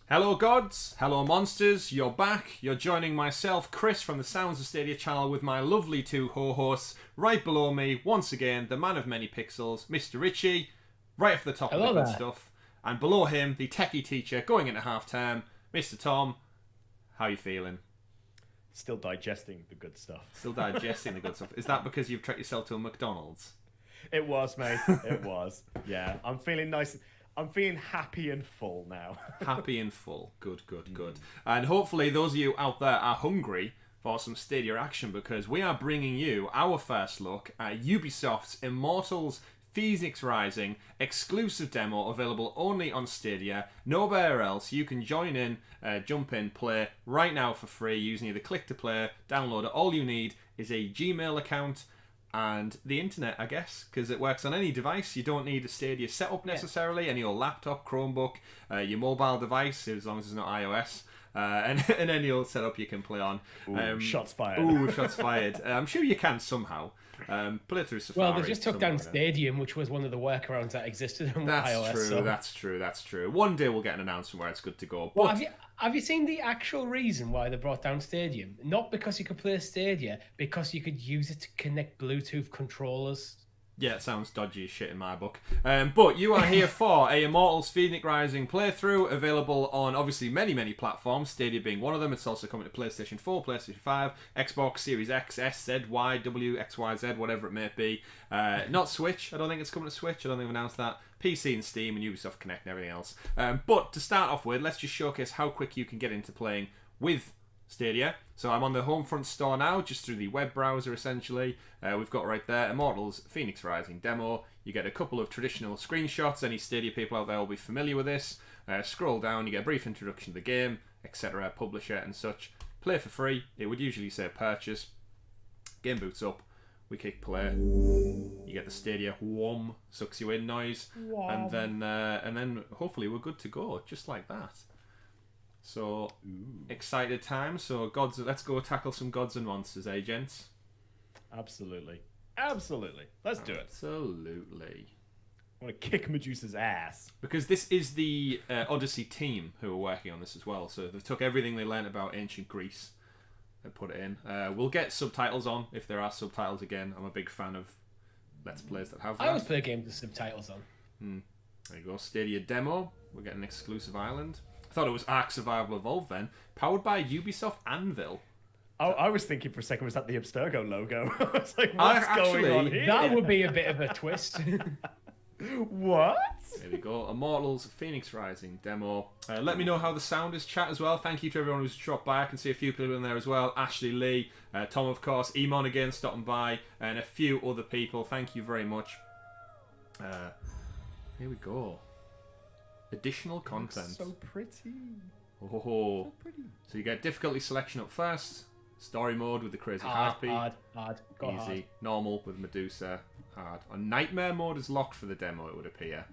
Hello gods, hello monsters, you're back. You're joining myself, Chris, from the Sounds of Stadia channel with my lovely two ho-hosts. Right below me, once again, the man of many pixels, Mr. Richie, right off the top of the good stuff. And below him, the techie teacher going into half-term, Mr. Tom. How you feeling? Still digesting the good stuff. Still digesting the good stuff. Is that because you've treated yourself to a McDonald's? It was, mate. It was. Yeah, I'm feeling nice. I'm feeling happy and full now. Happy and full. Good, good, good. And hopefully those of you out there are hungry for some Stadia action, because we are bringing you our first look at Ubisoft's Immortals FENYX Rising exclusive demo, available only on Stadia, nowhere else. You can join in, jump in, play right now for free using either click to play, download it. All you need is a Gmail account and the internet, I guess, because it works on any device. You don't need a Stadia setup necessarily, any old laptop, Chromebook, your mobile device, as long as it's not iOS, and any old setup you can play on. Ooh, shots fired. Ooh, shots fired. I'm sure you can somehow. Play through Safari. Well, they just took down Stadium, which was one of the workarounds that existed on that's iOS. True, so. That's true, that's true. One day we'll get an announcement where it's good to go. Well, But have you seen the actual reason why they brought down Stadium? Not because you could play Stadia, because you could use it to connect Bluetooth controllers. yeah, it sounds dodgy as shit in my book. But you are here for a Immortals FENYX Rising playthrough, available on obviously many, many platforms, Stadia being one of them. It's also coming to PlayStation 4, PlayStation 5, Xbox Series X, S, Z, Y, W, X, Y, Z, whatever it may be. Not Switch. I don't think it's coming to Switch. I don't think they've announced that. PC and Steam and Ubisoft Connect and everything else. But to start off with, let's just showcase how quick you can get into playing with Stadia. So I'm on the Homefront store now, just through the web browser essentially. We've got right there Immortals FENYX Rising demo. You get a couple of traditional screenshots. Any Stadia people out there will be familiar with this. Scroll down, you get a brief introduction to the game, etc., publisher and such. Play for free. It would usually say purchase. Game boots up. We click play. You get the Stadia whom sucks you in noise, and then hopefully we're good to go, just like that. So excited time. So gods, let's go tackle some gods and monsters, eh, gents? Absolutely, absolutely. Let's do it. Absolutely. I want to kick Medusa's ass. Because this is the Odyssey team who are working on this as well. So they took everything they learned about ancient Greece and put it in. We'll get subtitles on if there are subtitles again. I'm a big fan of Let's Plays that have that. I always play games with subtitles on. There you go. Stadia demo. We're getting an exclusive island. I thought it was Ark Survival Evolved then. Powered by Ubisoft Anvil. I was thinking for a second, was that the Abstergo logo? I was like, I what's going on actually- here? That would be a bit of a twist. What? There we go. Immortals Phoenix Rising demo. Let me know how the sound is, chat, as well. Thank you to everyone who's dropped by. I can see a few people in there as well. Ashley Lee, Tom, of course, Emon again stopping by, and a few other people. Thank you very much. Here we go. Additional content. So pretty. Oh, So pretty. so you get difficulty selection up first. Story mode with the crazy hard, heartbeat. hard. Go Easy. hard. Normal with Medusa. Hard. On Nightmare mode is locked for the demo, it would appear.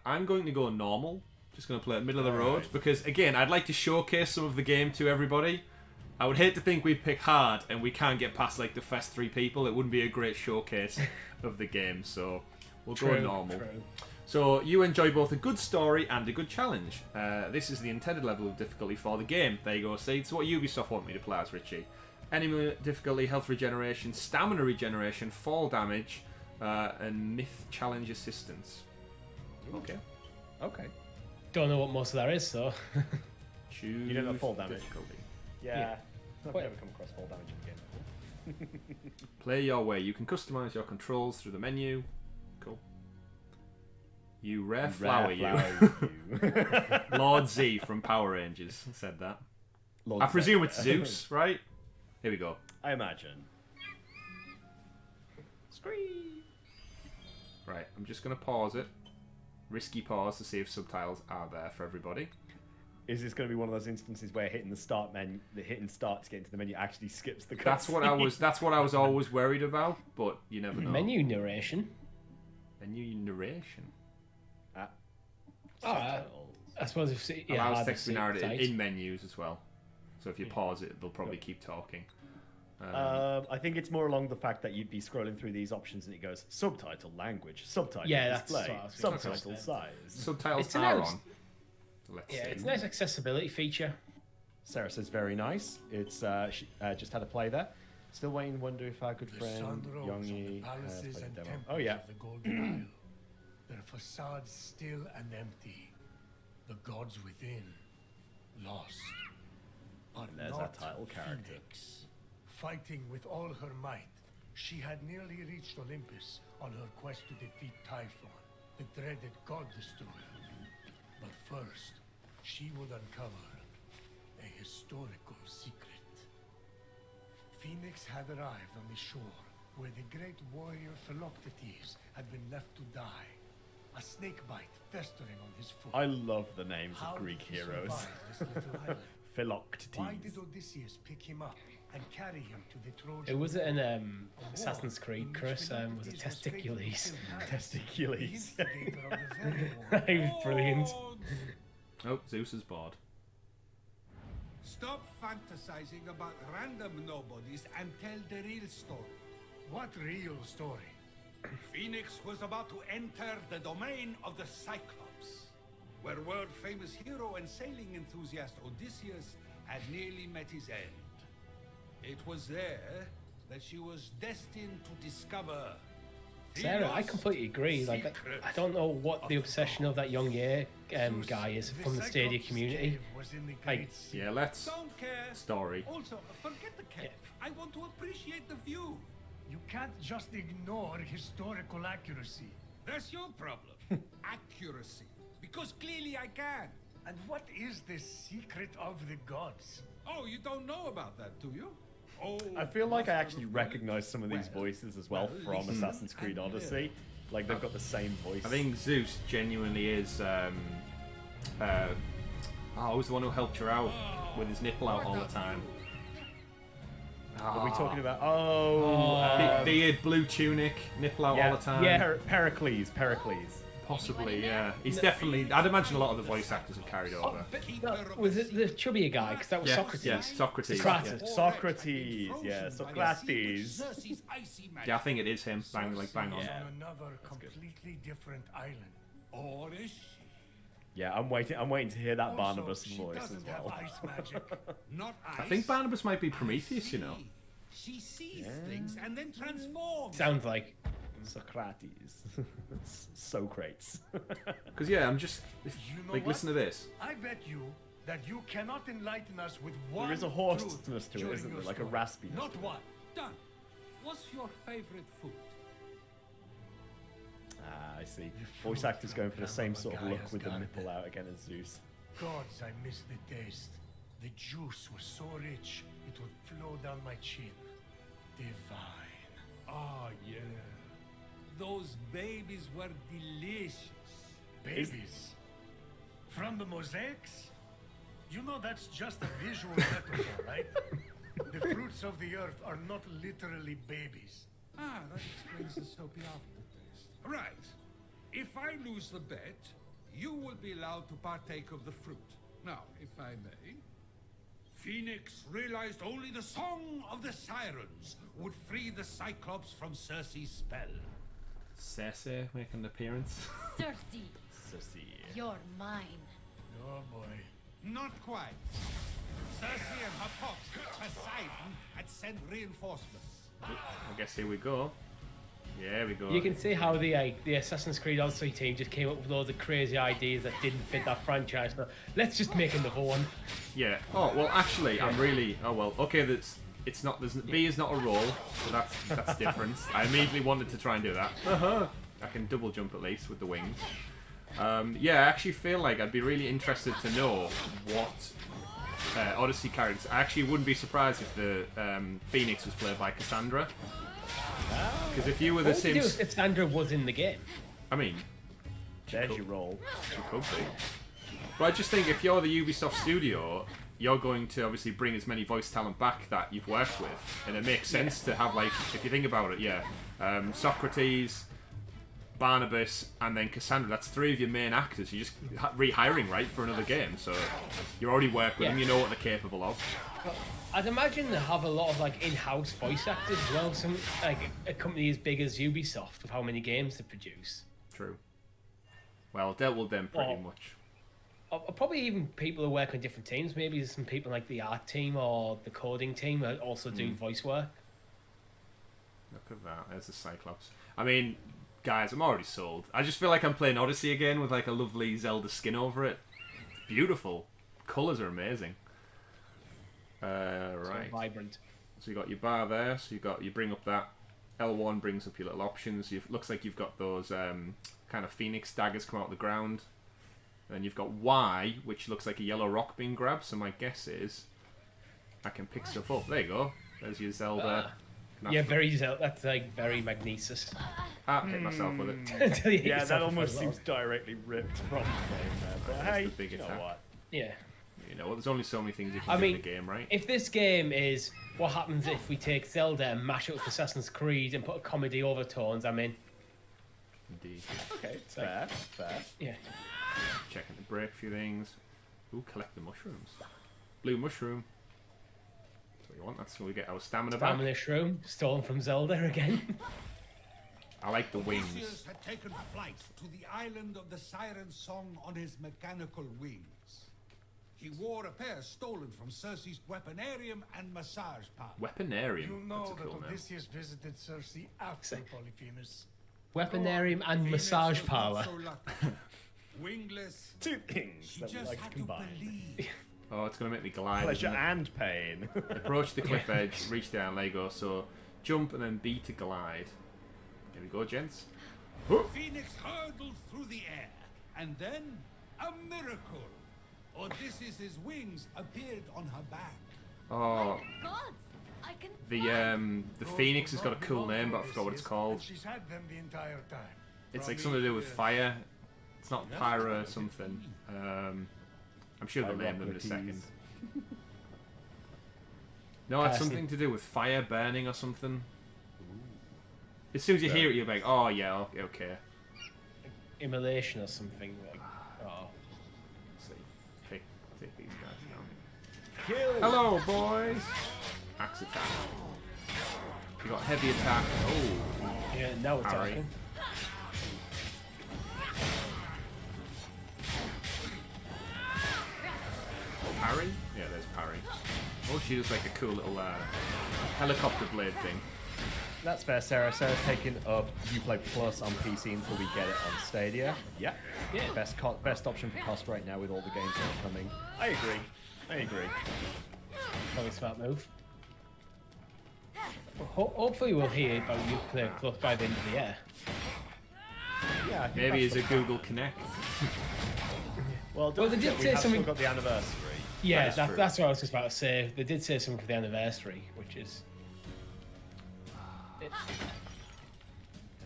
I'm going to go normal. Just going to play it middle of the road. Because, again, I'd like to showcase some of the game to everybody. I would hate to think we'd pick hard and we can't get past like the first 3 people. It wouldn't be a great showcase of the game. So we'll go normal. True. So you enjoy both a good story and a good challenge. This is the intended level of difficulty for the game. There you go, Seed. So what Ubisoft want me to play as, Richie? Enemy difficulty, health regeneration, stamina regeneration, fall damage, and myth challenge assistance. Okay. Okay. Don't know what most of that is, so. Choose You don't know fall damage. difficulty. Yeah. I've Wait. never come across fall damage in the game before. Play your way. You can customize your controls through the menu. Cool. You rare flower, you. Lord Z from Power Rangers said that. Lord I presume Zed. it's Zeus, right? Here we go. I imagine. Scream. Right, I'm just going to pause it. Risky pause to see if subtitles are there for everybody. Is this going to be one of those instances where hitting the start menu, hitting start to get into the menu actually skips the cutscene? That's what I was always worried about, but you never know. Menu narration. Menu narration. I suppose if Allows hard text to be see narrated tight. in menus as well. So if you pause it, they'll probably keep talking. I think it's more along the fact that you'd be scrolling through these options and it goes subtitle language, subtitle Yeah, that's display, what I was gonna subtitle say. size. Subtitles It's a are nice- on. Let's Yeah, see. it's a nice accessibility feature. Sarah says very nice. It's she just had a play there. Still waiting. Wonder if our good The friend sun rose on the Yongi palaces played and the demo. temples Oh yeah. of the Golden Isle, their facades still and empty, the gods within lost. But And there's not our title character. Phoenix. Fighting with all her might, she had nearly reached Olympus on her quest to defeat Typhon, the dreaded god destroyer. But first, she would uncover a historical secret. Phoenix had arrived on the shore where the great warrior Philoctetes had been left to die, a snake bite festering on his foot. I love the names How of Greek did he heroes. survive this little island? Philoctetes. Why did Odysseus pick him up and carry him to the Trojan It was War? in Assassin's War Creed, in which Chris, was it Philoctetes faithful Testicules? still had. Testicules. The instigator of the very war. He was brilliant. Oh, Zeus is bored. Stop fantasizing about random nobodies and tell the real story. What real story? Phoenix was about to enter the domain of the Cyclops, where world-famous hero and sailing enthusiast Odysseus had nearly met his end. It was there that she was destined to discover the Sarah, I lost completely agree. Like, secret I don't know what the of obsession of that young year guy is from the Stadia Cyclops' community. cave was in the Like, Great Sea. Yeah, let's Don't care. story. Also, forget the cave. I want to appreciate the view. You can't just ignore historical accuracy. That's your problem. Accuracy. Because clearly I can. And what is the secret of the gods? Oh, you don't know about that, do you? Oh, I feel like I master actually of recognize some of these well, voices as well well, from listen Assassin's Creed and Odyssey. Like they've got the same voice. I think Zeus genuinely is. Oh, was the one who helped her out with his nipple out all the time. Are we talking about? Beard, blue tunic, nipple out all the time. Yeah, Pericles. Possibly, yeah. He's definitely. I'd imagine a lot of the voice actors have carried over. Was it the chubbier guy? Because that was Yeah, Socrates. yeah, Socrates. Socrates. Yeah. Socrates, Frozen yeah, by Socrates. Zeus's icy magic. Yeah, I think it is him. Bang, like bang on. Is on another completely different island. Or is she? Yeah, I'm waiting to hear that Also, Barnabas she voice as doesn't have well. ice magic. Not ice. I think Barnabas might be Prometheus, you know. She sees things and then transforms. Sounds like. Socrates. Socrates. Because yeah, I'm just You know like what? listen to this. I bet you that you cannot enlighten us with one There is a truth hoarseness to it, during isn't your there? Like a story. raspiness. Not one. Done. What's your favorite food? Ah, I see. You Voice fool actors from going for the same sort of look Gaia's with the garden. nipple out again as Zeus. Gods, I miss the taste. The juice was so rich, it would flow down my chin. Divine. Ah, yeah. Those babies were delicious. Babies. From the mosaics? You know that's just a visual metaphor, right? The fruits of the earth are not literally babies. Ah, that explains the soapy aftertaste. Right. If I lose the bet, you will be allowed to partake of the fruit. Now, if I may, Phoenix realized only the song of the sirens would free the Cyclops from Circe's spell. Cersei making an appearance. Cersei, Sissy. you're mine. Oh boy. Not quite. Circe and her pops, Poseidon, had sent reinforcements. I guess here we go. Yeah, we go. You can see how the Assassin's Creed Odyssey team just came up with loads of crazy ideas that didn't fit that franchise. So let's just make another one. Yeah. Oh well, actually, I'm really. Oh well. Okay, that's. It's not. There's B is not a roll, so that's different. I immediately wanted to try and do that. I can double jump at least with the wings. Yeah, I actually feel like I'd be really interested to know what Odyssey characters. I actually wouldn't be surprised if the Phoenix was played by Cassandra. Because if you were the What would you do Sims, if Cassandra was in the game? I mean, There's your roll. she could be. But I just think if you're the Ubisoft studio, you're going to obviously bring as many voice talent back that you've worked with, and it makes sense to have, like, if you think about it, yeah, Socrates, Barnabas, and then Cassandra. That's 3 of your main actors. You're just rehiring, right, for another game. So you already work with them. You know what they're capable of. I'd imagine they have a lot of like in-house voice actors as well. Some like a company as big as Ubisoft with how many games they produce. True. Well, dealt with them pretty Oh. much. Or probably even people who work on different teams. Maybe there's some people like the art team or the coding team that also do voice work. Look at that. There's the Cyclops. I mean, guys, I'm already sold. I just feel like I'm playing Odyssey again with like a lovely Zelda skin over it. Beautiful. Colours are amazing. So Right. vibrant. So you got your bar there. So you bring up that L1 brings up your little options. Looks like you've got those kind of phoenix daggers come out of the ground. Then you've got Y, which looks like a yellow rock being grabbed. So my guess is I can pick stuff up. There you go. There's your Zelda. Yeah, that's like very Magnesis. Hit myself with it. Until you hit Yeah, yourself that with almost a seems directly ripped from the game there. But That's hey, the big you know attack. what? Yeah. You know, there's only so many things you can I do in mean, the game, right? If this game is what happens if we take Zelda and mash it with Assassin's Creed and put a comedy overtones, I'm in. Indeed. Okay, fair. Yeah. Checking to break a few things. Ooh, collect the mushrooms. Blue mushroom. That's what you want. That's where we get our stamina back. Stamina Shroom, stolen from Zelda again. I like the wings. Odysseus had taken flight to the island of the siren song on his mechanical wings. He wore a pair stolen from Circe's weaponarium and massage parlor. Weaponarium. You know That's a that cool name. Odysseus visited Circe after Polyphemus. Weaponarium and Phoenix massage was not parlor. so lucky. Wingless, Two things she that we just like to had to combine. believe. Oh, it's going to make me glide. Pleasure isn't it? and pain. Approach the cliff edge, reach down, there you go. So, jump and then B to glide. Here we go, gents. Phoenix hurtled through the air, and then a miracle. Odysseus' wings appeared on her back. Oh, Gods, I can the Phoenix has got a cool name, but I forgot what it's called. And she's had them the entire time. It's like something to do with fire. It's not pyro or something. I'm sure they'll name them in a second. No, it's something to do with fire burning or something. As soon as you hear it, you're like, oh yeah, okay. Immolation or something. Like, oh. Let's see. Take these guys down. Kill. Hello, boys! Axe attack. You got heavy attack. Oh, Yeah, now it's Harry. happening. parry? Yeah, there's parry. Oh, she does like a cool little helicopter blade thing. That's fair, Sarah. Sarah's taking up Uplay Plus on PC until we get it on Stadia. Yeah. Yeah. Best option for cost right now with all the games that are coming. I agree. Probably a smart move. Well, hopefully we'll hear about Uplay Plus by the end of the year. Yeah, I think Maybe that's it's a the Google Connect. Well, they did we say have something. still got the anniversary. Yeah, That is true. that's what I was just about to say. They did say something for the anniversary, which is.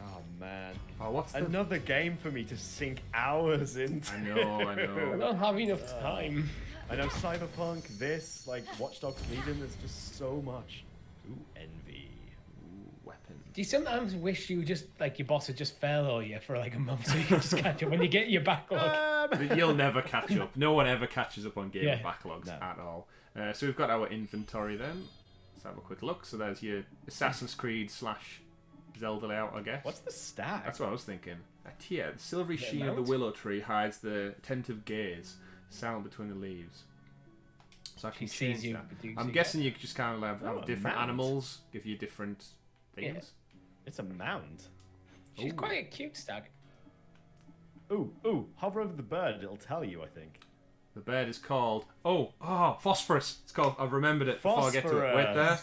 Oh man. Oh, what's the... Another game for me to sink hours into. I know. I don't have enough time. I know Cyberpunk, this, like Watch Dogs Legion, there's just so much. Ooh, envy. Ooh, weapon. Do you sometimes wish you just like your boss had just fell on you for like a month so you can just catch up when you get your backlog? But you'll never catch up. No one ever catches up on game Yeah. backlogs No. at all. So we've got our inventory then. Let's have a quick look. So there's your Assassin's Creed / Zelda layout, I guess. What's the stack? That's what I was thinking. The silvery Yeah, sheen of the mount. willow tree hides the attentive gaze, sound between the leaves. So I can He sees change you, that. but do you I'm see guessing you could just kind of have Oh, a different mount. animals, give you different things. It's a mound. She's Ooh. quite a cute stag. Ooh, hover over the bird, it'll tell you, I think. The bird is called phosphorus. It's called. I've remembered it before I get to it. Wait there.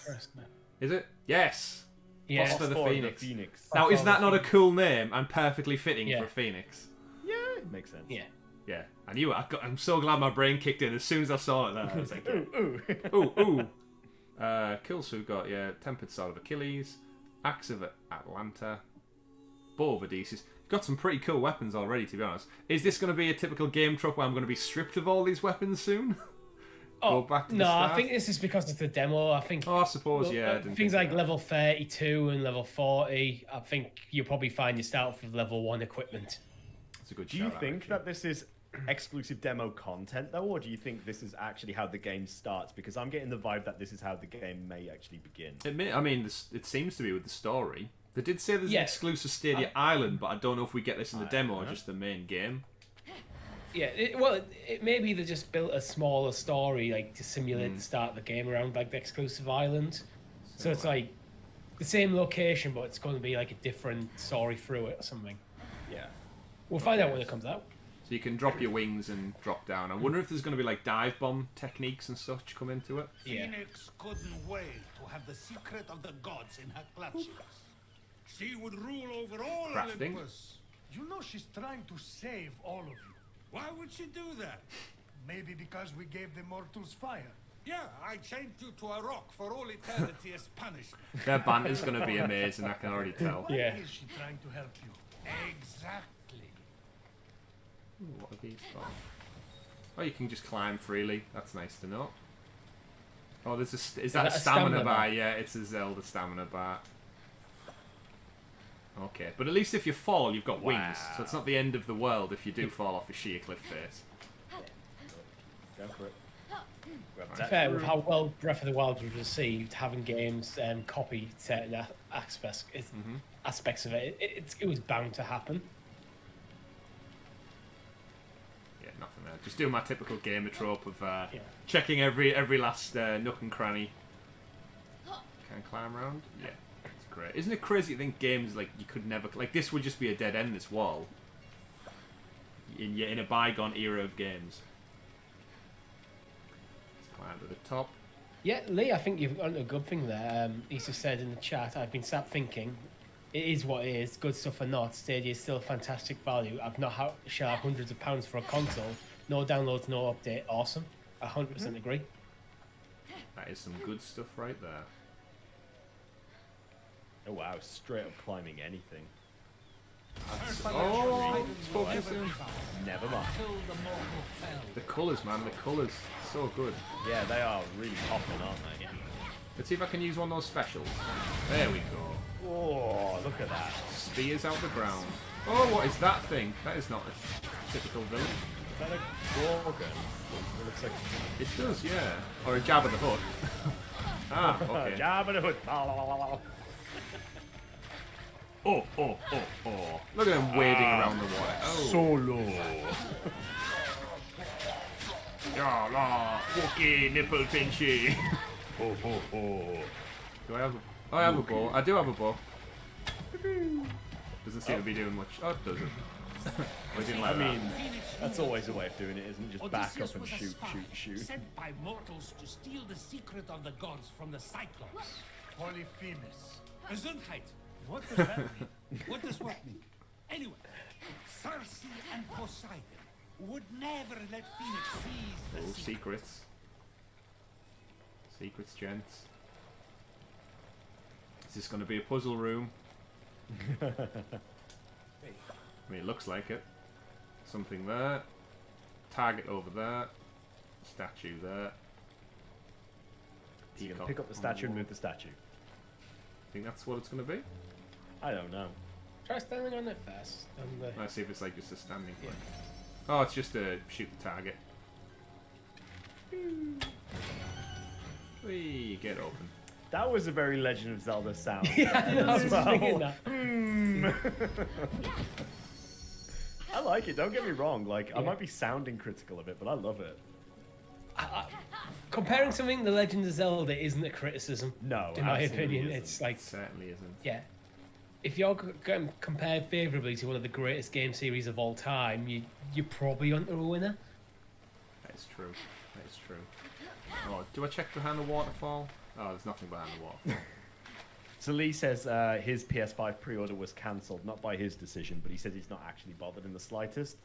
Is it? Yes. Yeah. Phosphor the Phosphor Phoenix. Now, is that not a cool name and perfectly fitting Yeah. for a phoenix? Yeah, it makes sense. Yeah. Yeah, I knew it. I'm so glad my brain kicked in as soon as I saw it. There, I was like, Ooh. ooh. Kills who got Tempered Sword of Achilles, Axe of Atlanta, Bow of Odysseus. Got some pretty cool weapons already, to be honest. Is this going to be a typical game trope where I'm going to be stripped of all these weapons soon? Oh, Go back to the no, start? I think this is because it's the demo. I think Oh, I suppose, well, yeah. I didn't things think like of that. level 32 and level 40, I think you'll probably find you start with level 1 equipment. That's a good Do you shout-out, think actually. that this is exclusive demo content, though, or do you think this is actually how the game starts? Because I'm getting the vibe that this is how the game may actually begin. It seems to be with the story. They did say there's Yeah. an exclusive Stadia Island, but I don't know if we get this in the demo or just the main game. Yeah, it maybe they just built a smaller story like to simulate the start of the game around like the exclusive island. So it's like the same location, but it's going to be like a different story through it or something. Yeah. We'll find out when it comes out. So you can drop your wings and drop down. I wonder if there's going to be like dive bomb techniques and such come into it. Yeah. Phoenix couldn't wait to have the secret of the gods in her clutches. She would rule over all Crafting. Olympus. You know she's trying to save all of you. Why would she do that? Maybe because we gave the mortals fire. Yeah, I chained you to a rock for all eternity as punishment. Their banter's going to be amazing, I can already tell. Why Yeah. is she trying to help you? Exactly. Ooh, what are these for? Oh, you can just climb freely. That's nice to know. Oh, is that a stamina bar? Yeah, it's a Zelda stamina bar. Okay, but at least if you fall, you've got wings, so it's not the end of the world if you do fall off a sheer cliff face. Go for it. To be fair, with how well Breath of the Wild was received, having games copy certain aspects of it, it was bound to happen. Yeah, nothing there. Just doing my typical gamer trope of checking every last nook and cranny. Can I climb around? Yeah, it's great. Isn't it crazy to think games like you could never like this would just be a dead end, this wall in a bygone era of games. Let's climb to the top. Yeah, Lee, I think you've got a good thing there. He's just said in the chat, I've been sat thinking, it is what it is, good stuff or not, Stadia is still a fantastic value. I've not shelled out hundreds of pounds for a console. No downloads, no update, awesome. 100% agree. That is some good stuff right there. Oh wow, straight up climbing anything. Oh, focus in. Never mind. The colours, man, the colours, so good. Yeah, they are really popping, aren't they? Let's see if I can use one of those specials. There we go. Oh, look at that. Spears out the ground. Oh, what is that thing? That is not a typical villain. Is that a Gorgon? It looks like It does, yeah. Or a Jabba the Hutt. Ah, okay. Jabba the Hutt. Oh. Look at them wading around the water. Oh. Solo. Yeah, la. Wookie, nipple pinchy. Oh. Do I have Oh, I have a bow. I do have a bow. Doesn't seem to be doing much. Oh, it doesn't. We didn't like I that. mean, that's always a way of doing it, isn't it? Just back Odysseus up and was a shoot, spy shoot, shoot. sent by mortals to steal the secret of the gods from the Cyclops. Polyphemus. Gesundheit. What does that mean? What does what mean? Anyway, Circe and Poseidon would never let Phoenix seize the Oh, secret. secrets. Secrets, gents. Is this going to be a puzzle room? I mean, it looks like it. Something there. Target over there. Statue there. So you're Peacock gonna pick up the on statue and wall. move the statue. Think that's what it's going to be? I don't know. Try standing on it first. And, Let's see if it's like just a standing point. Oh, it's just to shoot the target. Whee, get open. That was a very Legend of Zelda sound. yeah, I know, I was as just well. thinking that. I like it. Don't get me wrong. Like, I Yeah. might be sounding critical of it, but I love it. Comparing something to Legend of Zelda isn't a criticism. No, in my absolutely opinion, isn't. it's like It certainly isn't. yeah. If you're compared favourably to one of the greatest game series of all time, you're probably onto a winner. That is true. That is true. Oh, do I check behind the waterfall? Oh, there's nothing behind the waterfall. So Lee says his PS5 pre-order was cancelled, not by his decision, but he says he's not actually bothered in the slightest.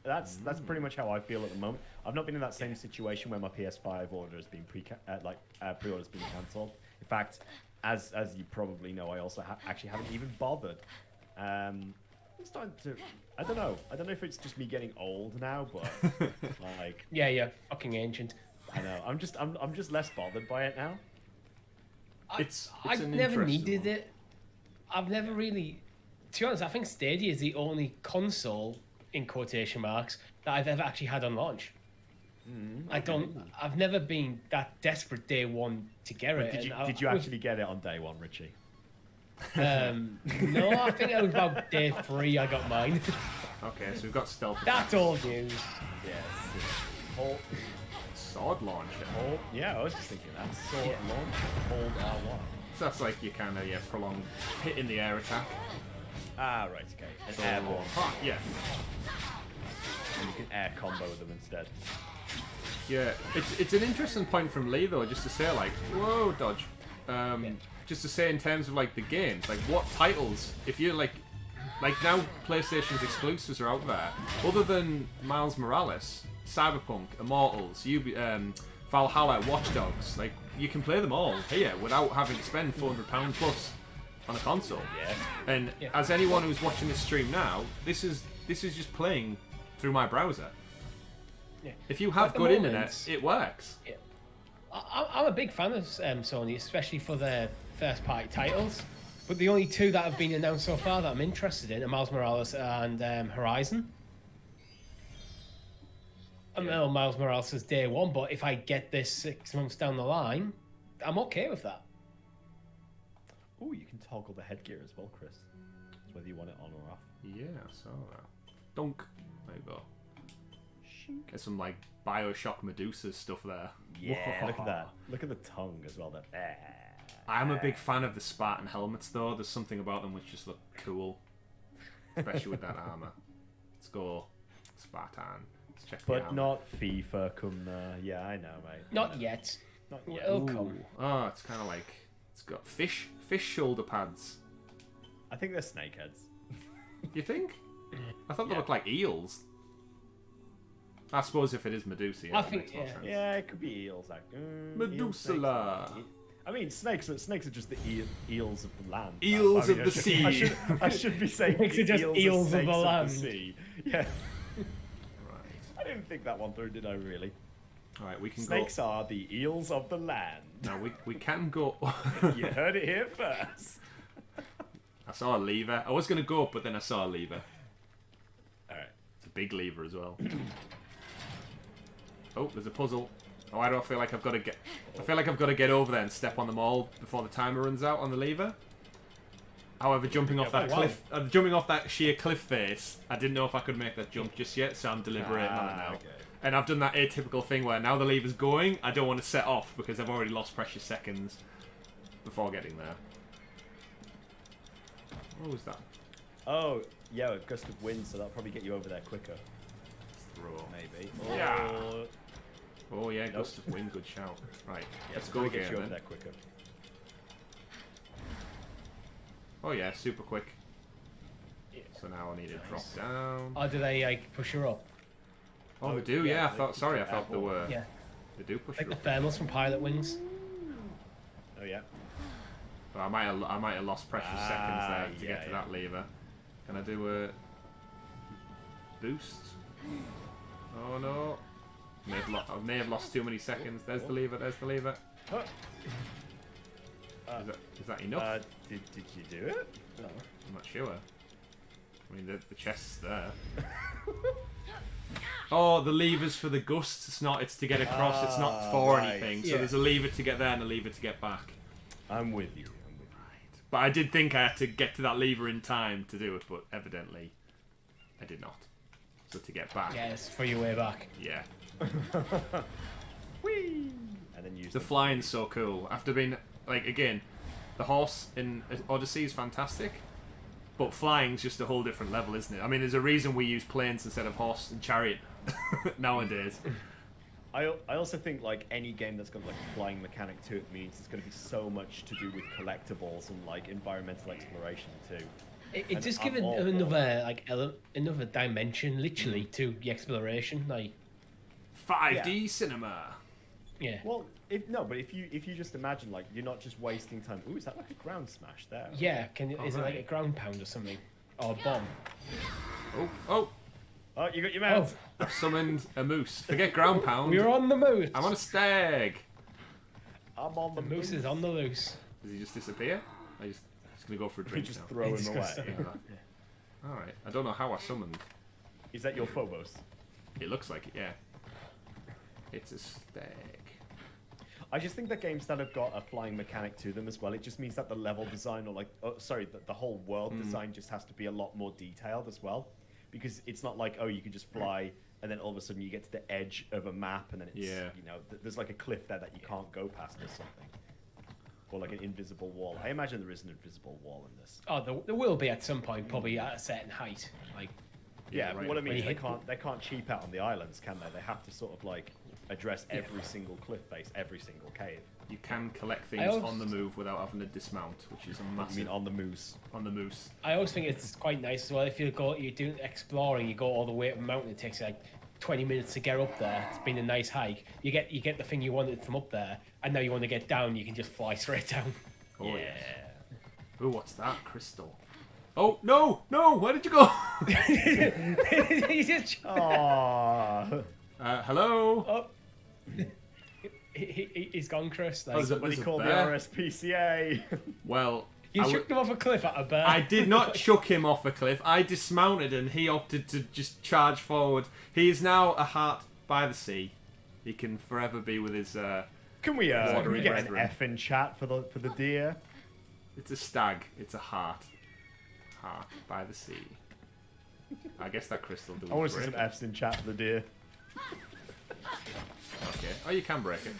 That's pretty much how I feel at the moment. I've not been in that same situation where my PS5 order has been pre-order's been cancelled. In fact, as you probably know, I also actually haven't even bothered. I'm starting to. I don't know if it's just me getting old now, but like Yeah, yeah, fucking ancient. I know. I'm just less bothered by it now. It's I an never interesting needed one. it. I've never really, to be honest, I think Stadia is the only console, in quotation marks, that I've ever actually had on launch. I've never been that desperate day one to get it. Did you actually get it on day one, Richie? No, I think it was about day 3 I got mine. Okay, so we've got stealth. That's old news. Yes. Hold, Sword launcher. yeah, I was just thinking that. Sword launch, hold R1. So that's like your kind of prolonged hit in the air attack. Ah, right, okay. An So, airborne. yeah. And you can air combo them instead. Yeah, it's an interesting point from Lee though, just to say like, whoa, dodge. Just to say in terms of like the games, like what titles, if you're like now PlayStation's exclusives are out there, other than Miles Morales, Cyberpunk, Immortals, Valhalla, Watch Dogs, like you can play them all here without having to spend £400 plus on a console. Yeah. And as anyone who's watching this stream now, this is just playing through my browser. Yeah. If you have At the good moment, internet, it works. Yeah. I'm a big fan of Sony, especially for their first-party titles. But the only 2 that have been announced so far that I'm interested in are Miles Morales and Horizon. I know Miles Morales is day 1, but if I get this 6 months down the line, I'm okay with that. Oh, you can toggle the headgear as well, Chris. It's whether you want it on or off. Yeah, I saw that. Dunk. There you go. There's some like Bioshock Medusa stuff there. Yeah, Whoa. look at that. Look at the tongue as well. I'm a big fan of the Spartan helmets though. There's something about them which just look cool. Especially with that armor. Let's go Spartan. Let's check the But armor. not FIFA come yeah, I know, mate. Not yet. Not yet. It'll come. Oh, it's kind of like it's got fish shoulder pads. I think they're snakeheads. You think? I thought they Yeah. looked like eels. I suppose if it is Medusa, yeah, I that think, makes more yeah. sense. Yeah, it could be eels. Like Medusala. I mean, snakes are just the eels of the land. Eels I mean, of the sea. I should be saying Snakes are just eels of snakes the land. sea. Yeah, Right. I didn't think that one through, did I really? All right, we can Snakes go. are the eels of the land. Now we can go. You heard it here first. I saw a lever. I was gonna go up, but then I saw a lever. All right. It's a big lever as well. Oh, there's a puzzle. Oh, why do I feel like I've got to get? I feel like I've got to get over there and step on them all before the timer runs out on the lever. However, jumping off that cliff, jumping off that sheer cliff face, I didn't know if I could make that jump just yet, so I'm deliberating on it now. Okay. And I've done that atypical thing where now the lever's going, I don't want to set off because I've already lost precious seconds before getting there. What was that? Oh, yeah, a gust of wind, so that'll probably get you over there quicker. Throw. Maybe. Yeah. Or- Oh yeah, Nope. gust of wind, good shout. Right, Yeah, let's so go probably gets again you over then. there quicker. Oh yeah, super quick. Yeah. So now I need to drop down. Or do they like push her up? Oh, they do, yeah, yeah. I they thought. keep Sorry, you I thought they airborne. were. Yeah. They do push Like you the up. thermals from Pilot Wings. Oh, yeah. But I might have lost precious seconds there to get to that lever. Can I do a boost? Oh no! I may have lost too many seconds. There's the lever. There's the lever. Huh. Is that enough? Did you do it? No. I'm not sure. I mean, the chest's there. Oh, the levers for the gusts. It's not. It's to get across. It's not for right. anything. So Yeah. there's a lever to get there and a lever to get back. I'm with you. But I did think I had to get to that lever in time to do it, but evidently I did not. So to get back, Yeah, it's for your way back. yeah. Whee! And then use The flying's so cool. After being, like, again, the horse in Odyssey is fantastic, but flying's just a whole different level, isn't it? I mean, there's a reason we use planes instead of horse and chariot nowadays. I also think like any game that's got like a flying mechanic to it means it's going to be so much to do with collectibles and like environmental exploration too. It And just I'm gives all for another like another dimension, literally, to the exploration. Like, 5D cinema. yeah, Well, if you just imagine like you're not just wasting time. Ooh, is that like a ground smash there? yeah. Is it like a Alright. ground pound or something, or a bomb? Oh, Oh, you got your Oh, mouth. I've summoned a moose. Forget ground pound. we're on the moose. I'm on a stag. I'm on The moose is on the loose. Does he just disappear? I just gonna go for a You drink just now. throw It's him away. disgusting. Alright. I don't know how I summoned. Is that your Phobos? It looks like it, yeah. It's a stag. I just think that games that have got a flying mechanic to them as well, it just means that the level design or like, the whole world design just has to be a lot more detailed as well. Because it's not like, oh, you can just fly and then all of a sudden you get to the edge of a map and then it's, Yeah. you know, there's like a cliff there that you can't go past or something. Or like an invisible wall. I imagine there is an invisible wall in this. Oh, there will be at some point, probably at a certain height. Like, Yeah, right. but what I mean When is you they hit- can't cheap out on the islands, can they? They have to sort of like address every single cliff face, every single cave. You can collect things I on the move without having to dismount, which is a I massive mean, on the moose. on the moose. I always think it's quite nice as well. If you do exploring, you go all the way up a mountain. It takes you like 20 minutes to get up there. It's been a nice hike. You get the thing you wanted from up there, and now you want to get down. You can just fly straight down. Oh yeah. Oh, what's that? Crystal. Oh no, no! Where did you go? You just- Aww. Hello. oh. He's gone, Chris. Like, Oh, is it- Somebody There's a called the bear. RSPCA. Well, you I, shook him off a cliff at a bear. I did not chuck him off a cliff. I dismounted and he opted to just charge forward. He is now a heart by the sea. He can forever be with his. Can we get brethren. an F in chat for the deer? It's a stag. It's a heart. Heart by the sea. I guess that crystal do. I want to see break some it. Fs in chat for the deer. Okay. Oh, you can break it.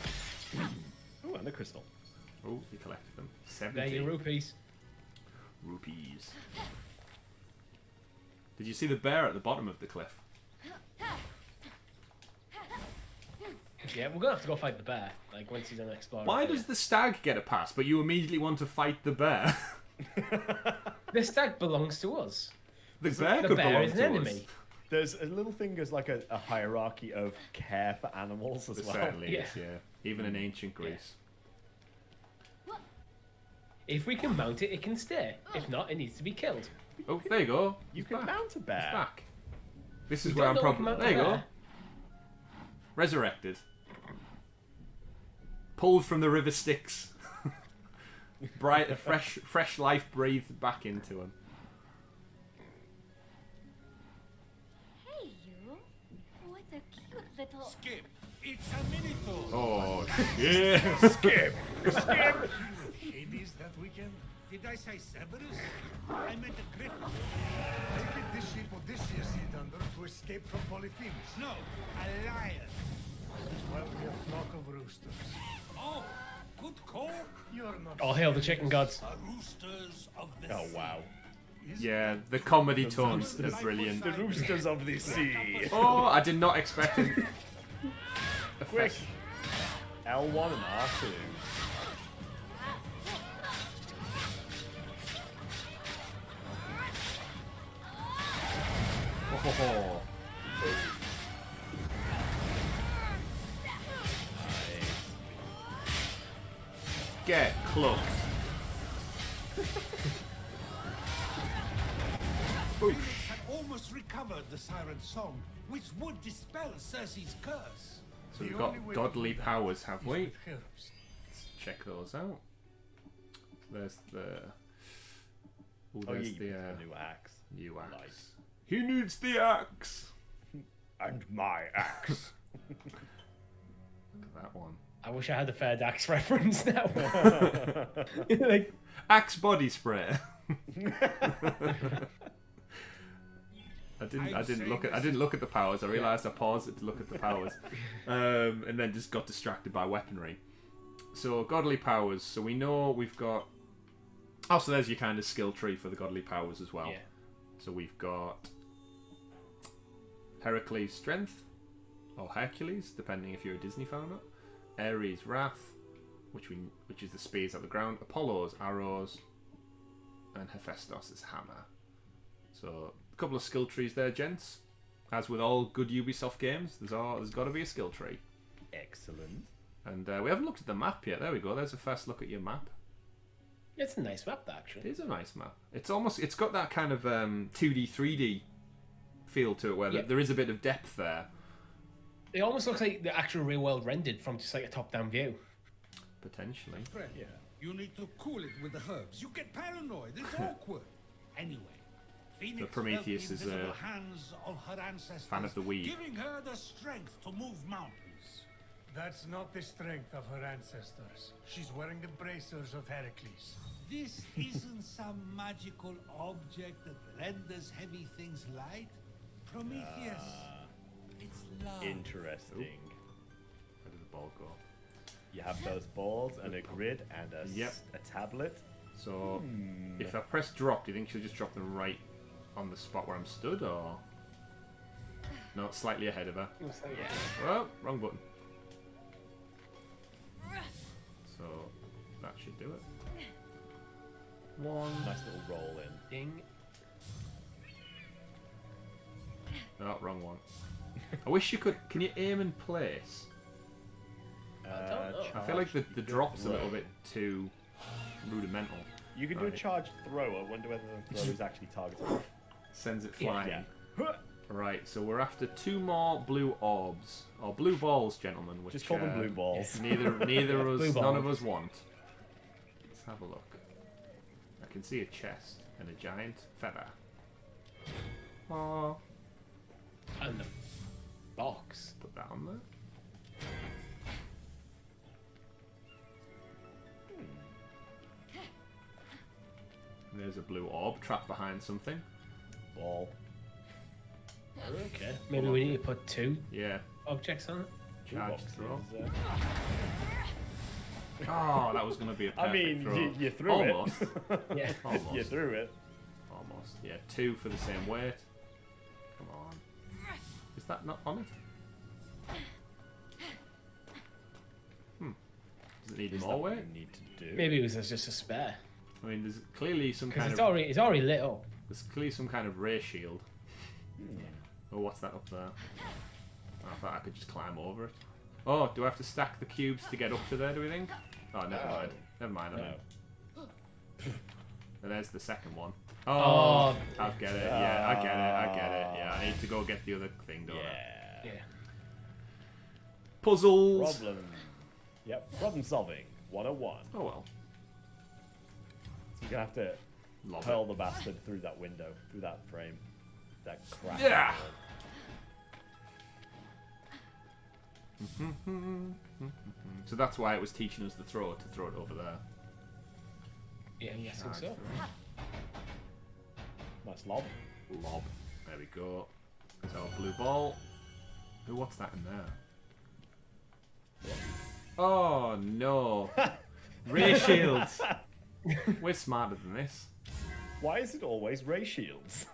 Oh, and the crystal. Oh, you collected them. There 70 you rupees. rupees. Did you see the bear at the bottom of the cliff? Yeah, we're gonna have to go fight the bear. Like once he's done exploring. Why does the stag get a pass, but you immediately want to fight the bear? the stag belongs to us? The bear The could bear belong is an to enemy. us. There's a little thing as like a hierarchy of care for animals as There well. certainly Yeah. is, yeah. Even in ancient Greece. If we can mount it, it can stay. If not, it needs to be killed. Oh, there you go. You It's can back. mount a It's bear. back. This is We where don't I'm know we can probably. mount There you a go. bear. Resurrected. Pulled from the river Styx. Bright, fresh life breathed back into him. Hey, you. What a cute little. Skip. It's a minotaur. Oh, yeah. Skip! Skip! Hades that weekend? Did I say Cerberus? I meant a griffin. Take it this ship Odysseus hid under to escape from Polyphemus. No, a lion. Well, we're a flock of roosters. Oh, good call. You're not. All hail the chicken gods. The roosters of the Oh wow. Yeah, the comedy tones are brilliant. The roosters of the sea. Oh, I did not expect it. Quick. L1 and R2. Oh. Get close. Phoenix had almost recovered the siren's song, which would dispel Circe's curse. So we've The got only way to godly do that powers, have is we? with herbs. Let's check those out. So there's the. Oh, Oh, there's yeah, the new axe. new axe. Nice. He needs the axe. And my axe. Look at that one. I wish I had the third axe reference now. Like, Axe body spray. I didn't look at the powers. I realised I paused it to look at the powers, and then just got distracted by weaponry. So godly powers. So we know we've got. Oh, so there's your kind of skill tree for the godly powers as well. yeah. So we've got Heracles' strength, or Hercules, depending if you're a Disney fan or not. Ares' wrath, which is the spears at the ground. Apollo's arrows, and Hephaestus' hammer. So a couple of skill trees there, gents. As with all good Ubisoft games, there's got to be a skill tree. Excellent. And we haven't looked at the map yet. There we go. There's a first look at your map. It's a nice map, It actually. is a nice map. It's got that kind of 2D, 3D feel to it, where Yeah. there is a bit of depth there. It almost looks like the actual real world rendered from just like a top-down view. Potentially. Friend, Yeah. you need to cool it with the herbs. You get paranoid. It's awkward. Anyway, Phoenix So Prometheus felt is the a invisible hands of her ancestors, fan of the weed. giving her the strength to move mountains. That's not the strength of her ancestors. She's wearing the bracers of Heracles. This isn't some magical object that renders heavy things light. Prometheus, it's love. Interesting. Where did the ball go? You have those balls and a grid and a tablet. So, if I press drop, do you think she'll just drop them right on the spot where I'm stood, or no, slightly ahead of her? Yeah. Well, wrong button. So that should do it. One. Nice little roll in. Ding. No, wrong one. I wish you could. Can you aim in place? I don't know. I feel like the drop's a little bit too rudimental. You can do a Right. charged throw. I wonder whether the throw is actually targeted. Sends it Yeah. flying. Yeah. Right, so we're after 2 more blue orbs, or blue balls, gentlemen. Which, Just call them blue balls. Neither of Blue us, none of balls. us want. Let's have a look. I can see a chest and a giant feather. Oh, And the box. put that on there. There's a blue orb trapped behind something. Ball. Okay. Maybe we need to put 2 Yeah, objects on it. charge Boxes, throw. Oh, that was going to be a perfect I mean, throw. you threw Almost. it. Yeah. Almost. You threw it. Almost. Yeah, 2 for the same weight. Come on. Is that not on it? Does it need Is more that what weight? you need to do? Maybe it was just a spare. I mean, there's clearly some Because kind it's of already lit up. there's clearly some kind of ray shield. Oh, what's that up there? Oh, I thought I could just climb over it. Oh, do I have to stack the cubes to get up to there? Do we think? Oh, never mind. Never mind. I mean. And there's the second one. Oh, I get it. Yeah, I get it. Yeah, I need to go get the other thing, don't I? Yeah. Yeah. Puzzles. Problem. Yep. Problem solving. 101. Oh well. So you're gonna have to Love hurl it. the bastard through that window, through that frame, that crack. Yeah. So that's why it was teaching us to throw it over there. Yeah, I think so. Nice lob. Lob. There we go. So blue ball. Ooh, what's that in there? Oh no. Ray shields. We're smarter than this. Why is it always ray shields?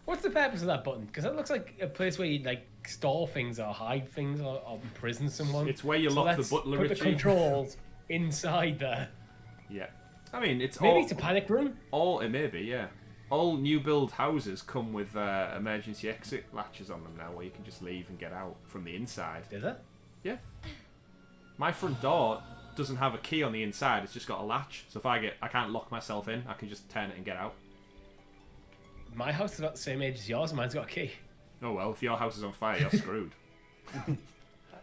What's the purpose of that button? Because that looks like a place where you like store things or hide things or imprison someone. It's where you lock the butler, put the Richie. controls inside there. Yeah. I mean, it's Maybe all... it's a panic room. It may be, yeah. All new build houses come with emergency exit latches on them now, where you can just leave and get out from the inside. Is it? Yeah. My front door doesn't have a key on the inside, it's just got a latch. So if I can't lock myself in, I can just turn it and get out. My house is about the same age as yours, and mine's got a key. Oh well, if your house is on fire, you're screwed.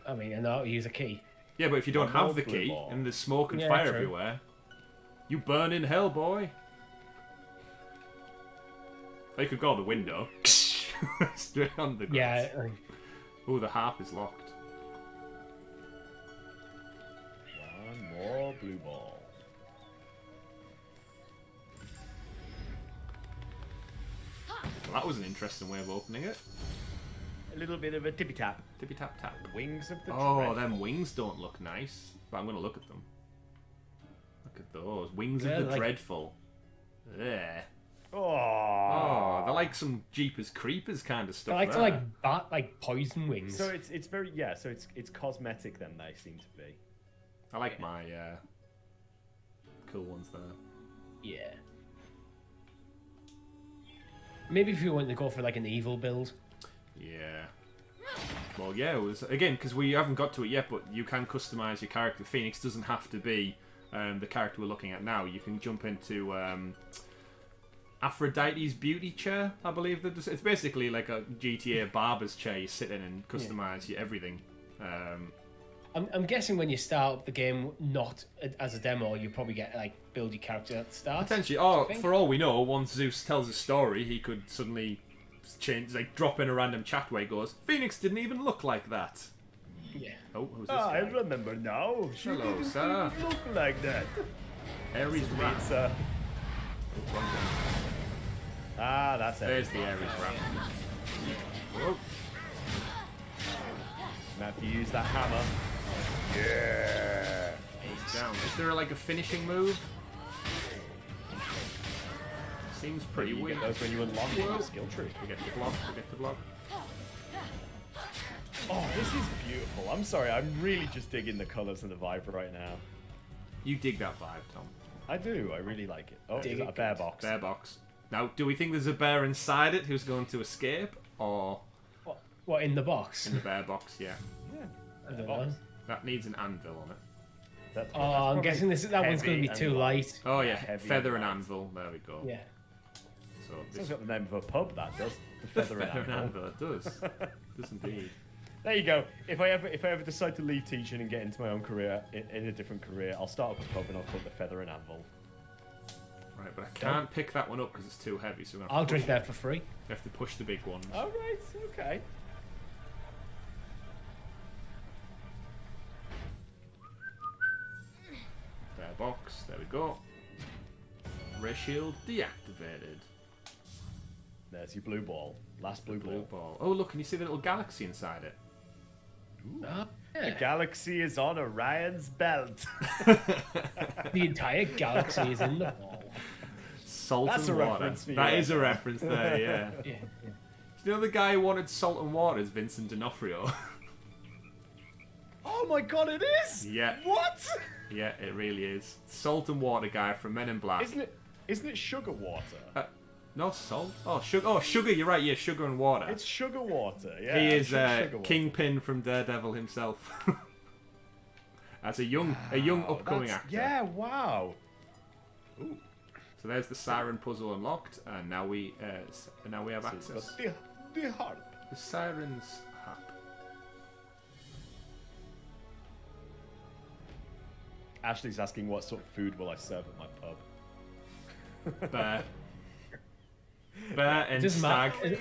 I mean, I know how to use a key. Yeah, but if you don't One have the more key, ball. and there's smoke and Yeah, fire true. everywhere, you burn in hell, boy. Or you could go out the window. Straight on the grass. Yeah. Oh, the harp is locked. One more blue ball. Well, that was an interesting way of opening it. A little bit of a tippy tap. Tippy tap tap. Wings of the Oh, dreadful. them wings don't look nice. But I'm going to look at them. Look at those. Wings Yeah, of the like- dreadful. Yeah. Oh, Oh, they're like some Jeepers Creepers kind of I stuff. like to there. like poison wings. So it's very so it's cosmetic then they seem to be. I like my cool ones there. Yeah. Maybe if you want to go for like an evil build. Yeah. Well, yeah, it was again because we haven't got to it yet, but you can customize your character. Phoenix doesn't have to be the character we're looking at now. You can jump into Aphrodite's beauty chair, I believe. It's basically like a GTA barber's chair. You sit in and customize your everything. I'm guessing when you start up the game, not as a demo, you probably get like build your character at the start. Potentially, I think. for all we know, once Zeus tells a story, he could suddenly change, like drop in a random chat where he goes, "Phoenix didn't even look like that." Yeah. Oh, who's this I guy? remember now. She Hello, didn't sir. even look like that. Ares rat. It's Wrong one. that's There's it. the Ares rat. Whoa. Now have to use that hammer. Yeah. He's down. Is there like a finishing move? Seems pretty You weak. get those when you unlock your skill tree. We get the block. We get the block. Oh, this is beautiful. I'm sorry, I'm really just digging the colours and the vibe right now. You dig that vibe, Tom. I do. I really like it. Oh, Dig is that it a bear box? Bear box. Now, do we think there's a bear inside it who's going to escape, or What in the box? in the bear box? Yeah, Yeah. I don't box. know. that needs an anvil on it. That's Oh, I'm probably guessing that one's going to be heavy too and light. Oh yeah, Heavy feather and and light. anvil. There we go. Yeah. So It's this got the name of a pub, that does. The Feather and Anvil. It does. Does indeed. There you go. If I ever decide to leave teaching and get into my own career, in a different career, I'll start up a pub and I'll call it the Feather and Anvil. Right, but I can't pick that one up because it's too heavy. So we're gonna I'll push drink it. that for free. We have to push the big ones. All right. Okay. Bear box. There we go. Ray shield deactivated. There's your blue ball. Last blue Blue ball. ball. Oh look, can you see the little galaxy inside it? Ah, The yeah. galaxy is on Orion's belt. The entire galaxy is in the ball. Salt That's and a water. reference for you, That yeah. is a reference there, yeah. Yeah. Do you know the guy who wanted salt and water is Vincent D'Onofrio? Oh my god, it is! Yeah. What? Yeah, it really is. Salt and water guy from Men in Black. Isn't it sugar water? No salt. Oh, sugar. Oh, sugar. You're right. Yeah, sugar and water. It's sugar water. Yeah. He is sugar water. Kingpin from Daredevil himself. As a young upcoming That's- actor. Yeah. Wow. Ooh. So there's the siren puzzle unlocked, and now we have So it's access. got the harp. The siren's harp. Ashley's asking what sort of food will I serve at my pub. Bear. Bear and Doesn't stag. matter.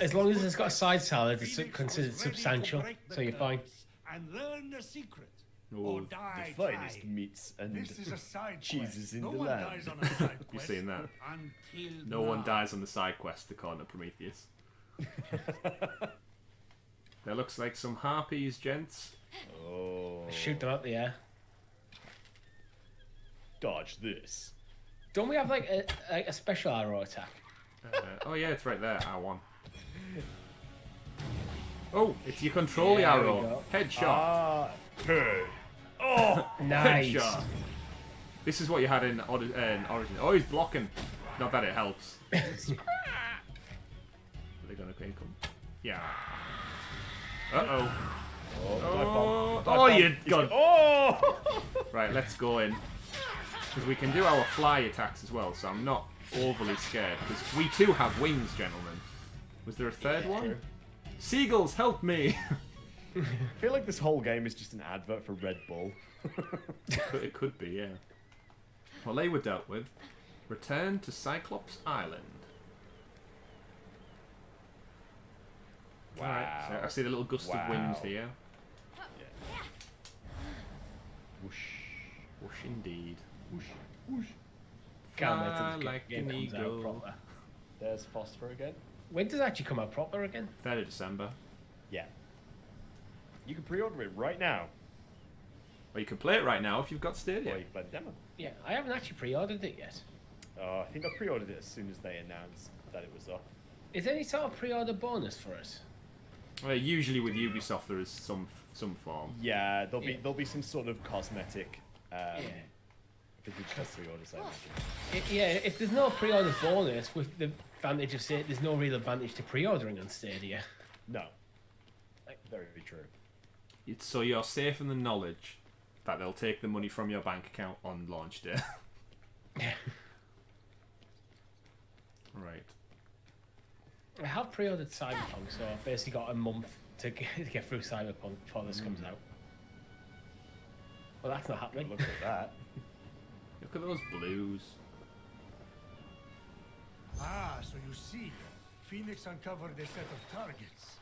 As long as it's got a side salad, it's considered substantial, so you're fine. And learn the secret. Oh, Or The die finest trying. meats and This is a side cheeses quest. in No the one land. dies on a side You've quest. seen that. Until No one now. dies on the side quest, according to Prometheus. There looks like some harpies, gents. Oh. Shoot them out the air. Dodge this. Don't we have like a special arrow attack? Oh yeah, it's right there. R1. Oh, it's your control There we arrow. go. Headshot. Hey. Oh, Nice. Headshot. This is what you had in Origin. Oh, he's blocking. Not that it helps. Are they gonna come? Yeah. Uh-oh. Oh, you got. Oh! Right, let's go in. Because we can do our fly attacks as well, so I'm not overly scared. Because we too have wings, gentlemen. Was there a third one? Seagulls, help me! I feel like this whole game is just an advert for Red Bull. It could be, yeah. Well, they were dealt with. Return to Cyclops Island. Wow. Alright, so I see the little gust of wind here. Yeah. Whoosh. Whoosh indeed. Whoosh. Whoosh. Can't wait till Fly the like game an comes out eagle. proper. There's Phosphor again. When does it actually come out proper again? 3rd of December. Yeah. You can pre-order it right now. Well, you can play it right now if you've got Stadia. Or you can play the demo. Yeah, I haven't actually pre-ordered it yet. I think I pre-ordered it as soon as they announced that it was up. Is there any sort of pre-order bonus for us? Well, usually with Ubisoft there is some form. Yeah, there'll be some sort of cosmetic Yeah. digital pre-orders, I imagine. Yeah, if there's no pre-order bonus, with the advantage of say, there's no real advantage to pre-ordering on Stadia. No. Very true. So you're safe in the knowledge that they'll take the money from your bank account on launch day. Right. I have pre-ordered Cyberpunk, so I've basically got a month to get through Cyberpunk before this comes out. Well, that's not happening. Look at that. Look at those blues. Ah, so you see, Phoenix uncovered a set of targets.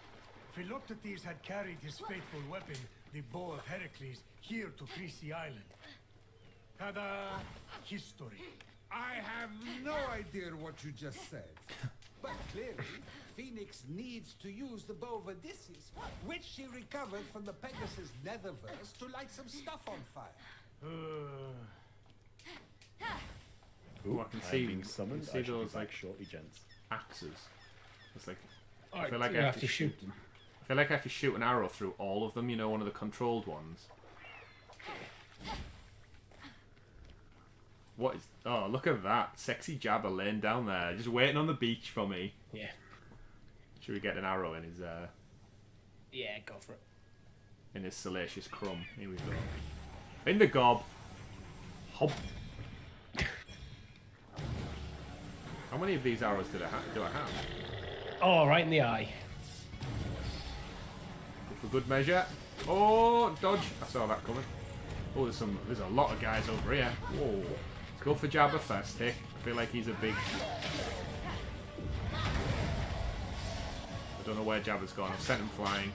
Philoctetes had carried his faithful weapon, the Bow of Heracles, here to Creasy Island. Ta-da! History. I have no idea what you just said. But clearly, Phoenix needs to use the bow of Odysseus, which she recovered from the Pegasus Netherverse to light some stuff on fire. Ooh, I can I'm see being summoned. see I shall be those back like shortly, gents. axes. It's like I Alright, feel like you I have to shoot them. I feel like I have to shoot an arrow through all of them. You know, one of the controlled ones. What is? Oh, look at that sexy Jabba laying down there, just waiting on the beach for me. Yeah. Should we get an arrow in his Yeah, go for it. salacious crumb? Here we go. In the gob. Hop. How many of these arrows do I have? Oh, right in the eye. For good measure. Oh, dodge! I saw that coming. Oh, there's a lot of guys over here. Whoa. Let's go for Jabba first, hey? I feel like he's a big. I don't know where Jabba's gone. I've sent him flying.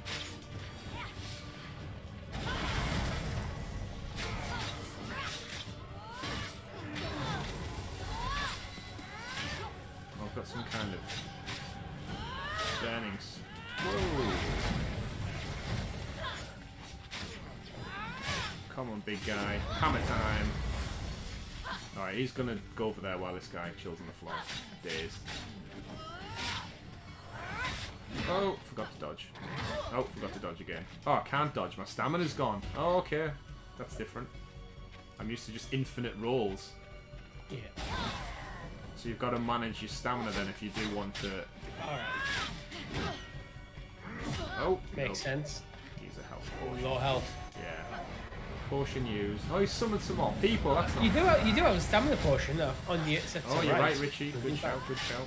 I've got some kind of burnings. Whoa! Come on, big guy. Hammer time. Alright, he's gonna go over there while this guy chills on the floor. Dazed. Oh, forgot to dodge. Oh, forgot to dodge again. Oh, I can't dodge. My stamina's gone. Oh, okay. That's different. I'm used to just infinite rolls. Yeah. So you've got to manage your stamina then if you do want to... Alright. Oh, Makes no. sense. He's a health. Oh, low health. Yeah. Potion used. Oh, he's summoned some more people. That's not... You do have a stamina potion on you. Oh, you're right, Richie. Good shout, good shout.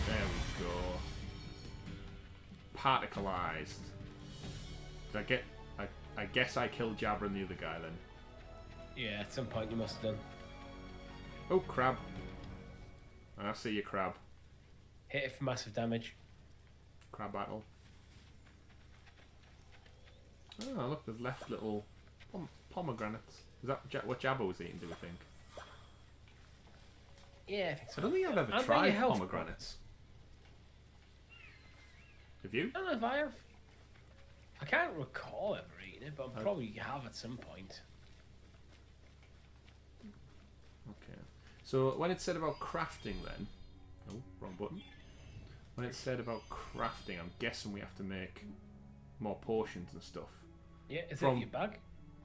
There we go. Particleized. Did I get... I guess I killed Jabba and the other guy then. Yeah, at some point you must have done. Oh, crab. I see you, crab. Hit it for massive damage. Crab battle. Oh, look, there's left little pomegranates. Is that what Jabba was eating, do we think? Yeah, I think so. I don't think I've ever Aren't they tried your health pomegranates. Have you? I don't know if I have. I can't recall ever eating seen it, but I probably have at some point. Okay. So when it said about crafting then... Oh, wrong button. When it said about crafting, I'm guessing we have to make more potions and stuff. Yeah, is From- it your bag?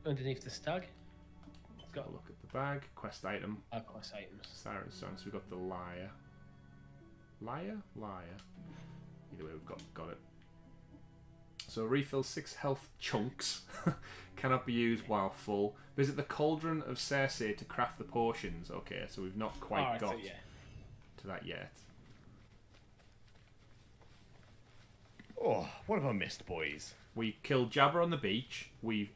Underneath the stag? Let's got a look at the bag. Quest item. Quest items. Siren's Song. So we've got the Liar. Liar? Either way, we've got it. So refill 6 health chunks. Cannot be used while full. Visit the Cauldron of Circe to craft the potions. Okay, so we've not quite got to that yet. Oh, what have I missed, boys? We killed Jabber on the beach. We've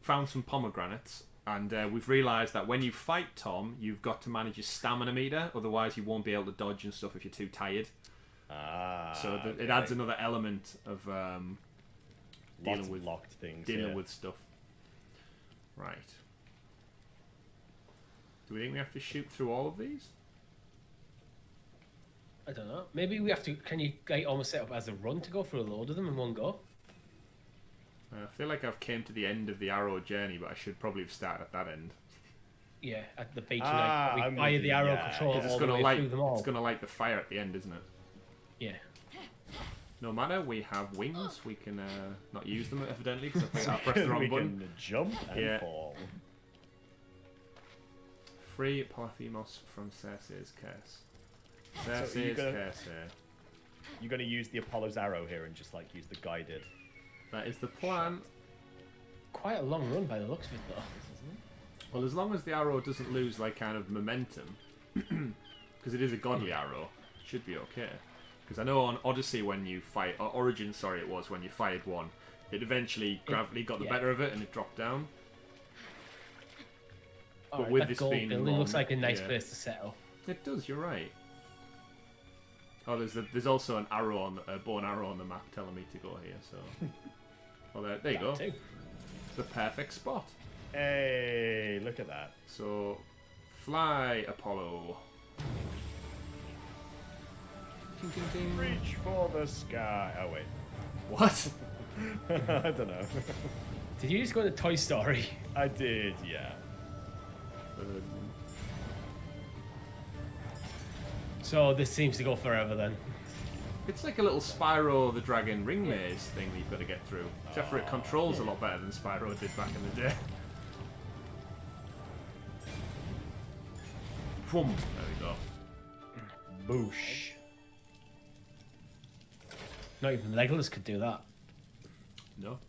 found some pomegranates, and we've realised that when you fight Tom, you've got to manage your stamina meter. Otherwise, you won't be able to dodge and stuff if you're too tired. So it adds another element of dealing with locked things, dealing with stuff. Right. Do we think we have to shoot through all of these? I don't know. Maybe we have to. Can you like almost set up as a run to go through a load of them in one go? I feel like I've came to the end of the arrow journey, but I should probably have started at that end. Yeah, at the beach. Like, we fire the arrow control Because all the way through them all. It's gonna light the fire at the end, isn't it? Yeah. No matter, we have wings. We can not use them evidently because I think I pressed the wrong button. Can jump and fall. Free Polyphemos from Circe's curse. So Circe's curse. You're going to use the Apollo's arrow here and just like use the guided. That is the plan. Quite a long run by the looks of it, though. Well, as long as the arrow doesn't lose like kind of momentum, because it is a godly arrow, it should be okay. Because I know on Odyssey when you fight, or Origin, sorry, it was when you fired one, it eventually gravity got the better of it and it dropped down. But Right, with that this gold being building long, looks like a nice place to settle. It does. You're right. Oh, there's also an arrow on a bow and arrow on the map telling me to go here. So, well, there you go. Too. The perfect spot. Hey, look at that. So, fly, Apollo. Ting, ting, ting. Reach for the sky. Oh, wait. What? I don't know. Did you just go to Toy Story? I did, yeah. So this seems to go forever then. It's like a little Spyro the Dragon ring maze thing that you've got to get through. Except for it controls a lot better than Spyro did back in the day. Boom. There we go. Boosh. Not even Legolas could do that. No.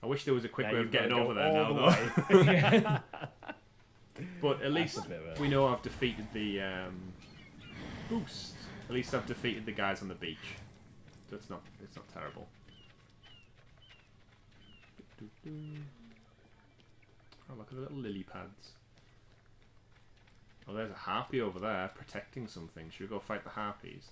I wish there was a quick Now way of you've gotta getting over go there all now, the though. But at least a bit of a- we know I've defeated the boost. At least I've defeated the guys on the beach. So it's not terrible. Oh, look at the little lily pads. Oh, there's a harpy over there protecting something. Should we go fight the harpies?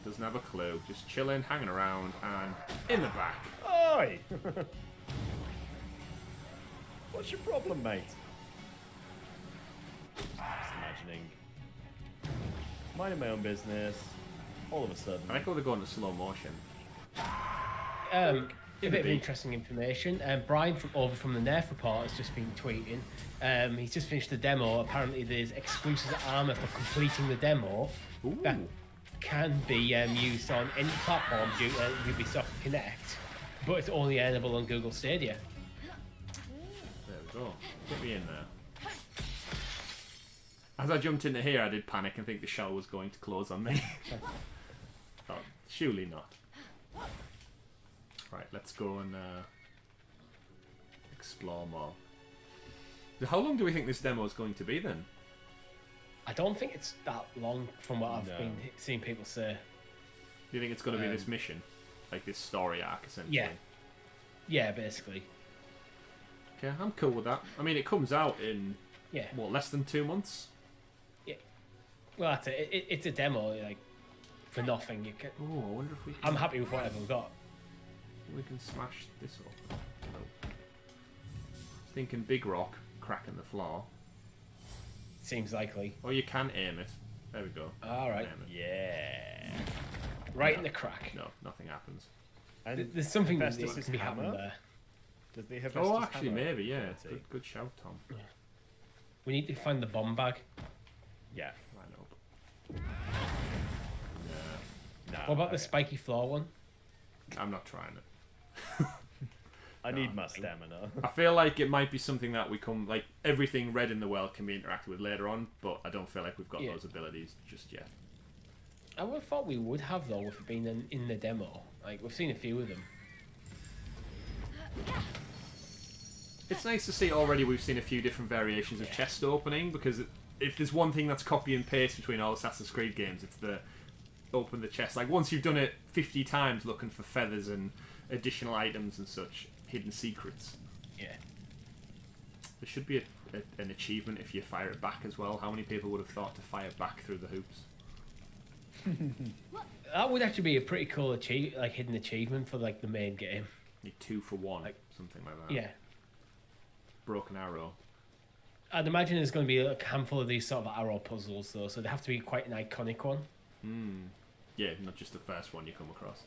Doesn't have a clue. Just chilling, hanging around, and in the back. Oi! What's your problem, mate? Just imagining. Minding my own business. All of a sudden. I like how they're going to slow motion. A bit of beat. interesting information. Brian from the Nerf Report has just been tweeting. He's just finished the demo. Apparently, there's exclusive armor for completing the demo that can be used on any platform due to Ubisoft Connect, but it's only earnable on Google Stadia. There we go. Get me in there. As I jumped into here, I did panic and think the shell was going to close on me. Oh, surely not. Right, let's go and explore more. How long do we think this demo is going to be then? I don't think it's that long from what I've been seeing people say. Do you think it's going to be this mission? Like this story arc, essentially? Yeah. Yeah, basically. Okay, I'm cool with that. I mean, it comes out in, Yeah. what, less than 2 months? Yeah. Well, that's it. It's a demo, like, for nothing. You can. Oh, I wonder if we can... I'm happy with whatever we've got. We can smash this open. No. Thinking big rock cracking the floor. Seems likely. Or you can aim it. There we go. All right. Aim it. Yeah. Right in the crack. No, nothing happens. And There's something that Hephaestus' can be happening hammer? there. Does the Hephaestus Oh, actually, hammer maybe, yeah. ability? Good shout, Tom. We need to find the bomb bag. Yeah. I know. No. What about the spiky floor one? I'm not trying it. I need my stamina. I feel like it might be something that we come like everything red in the world can be interacted with later on, but I don't feel like we've got Yeah. those abilities just yet. I would have thought we would have though if it been in the demo. Like we've seen a few of them. It's nice to see already we've seen a few different variations of chest opening, because if there's one thing that's copy and paste between all Assassin's Creed games, it's the open the chest. Like once you've done it 50 times looking for feathers and additional items and such, hidden secrets. Yeah. There should be an achievement if you fire it back as well. How many people would have thought to fire back through the hoops? That would actually be a pretty cool hidden achievement for like the main game. Need 2 for 1, something like that. Yeah. Broken arrow. I'd imagine there's going to be a handful of these sort of arrow puzzles though, so they have to be quite an iconic one. Yeah, not just the first one you come across.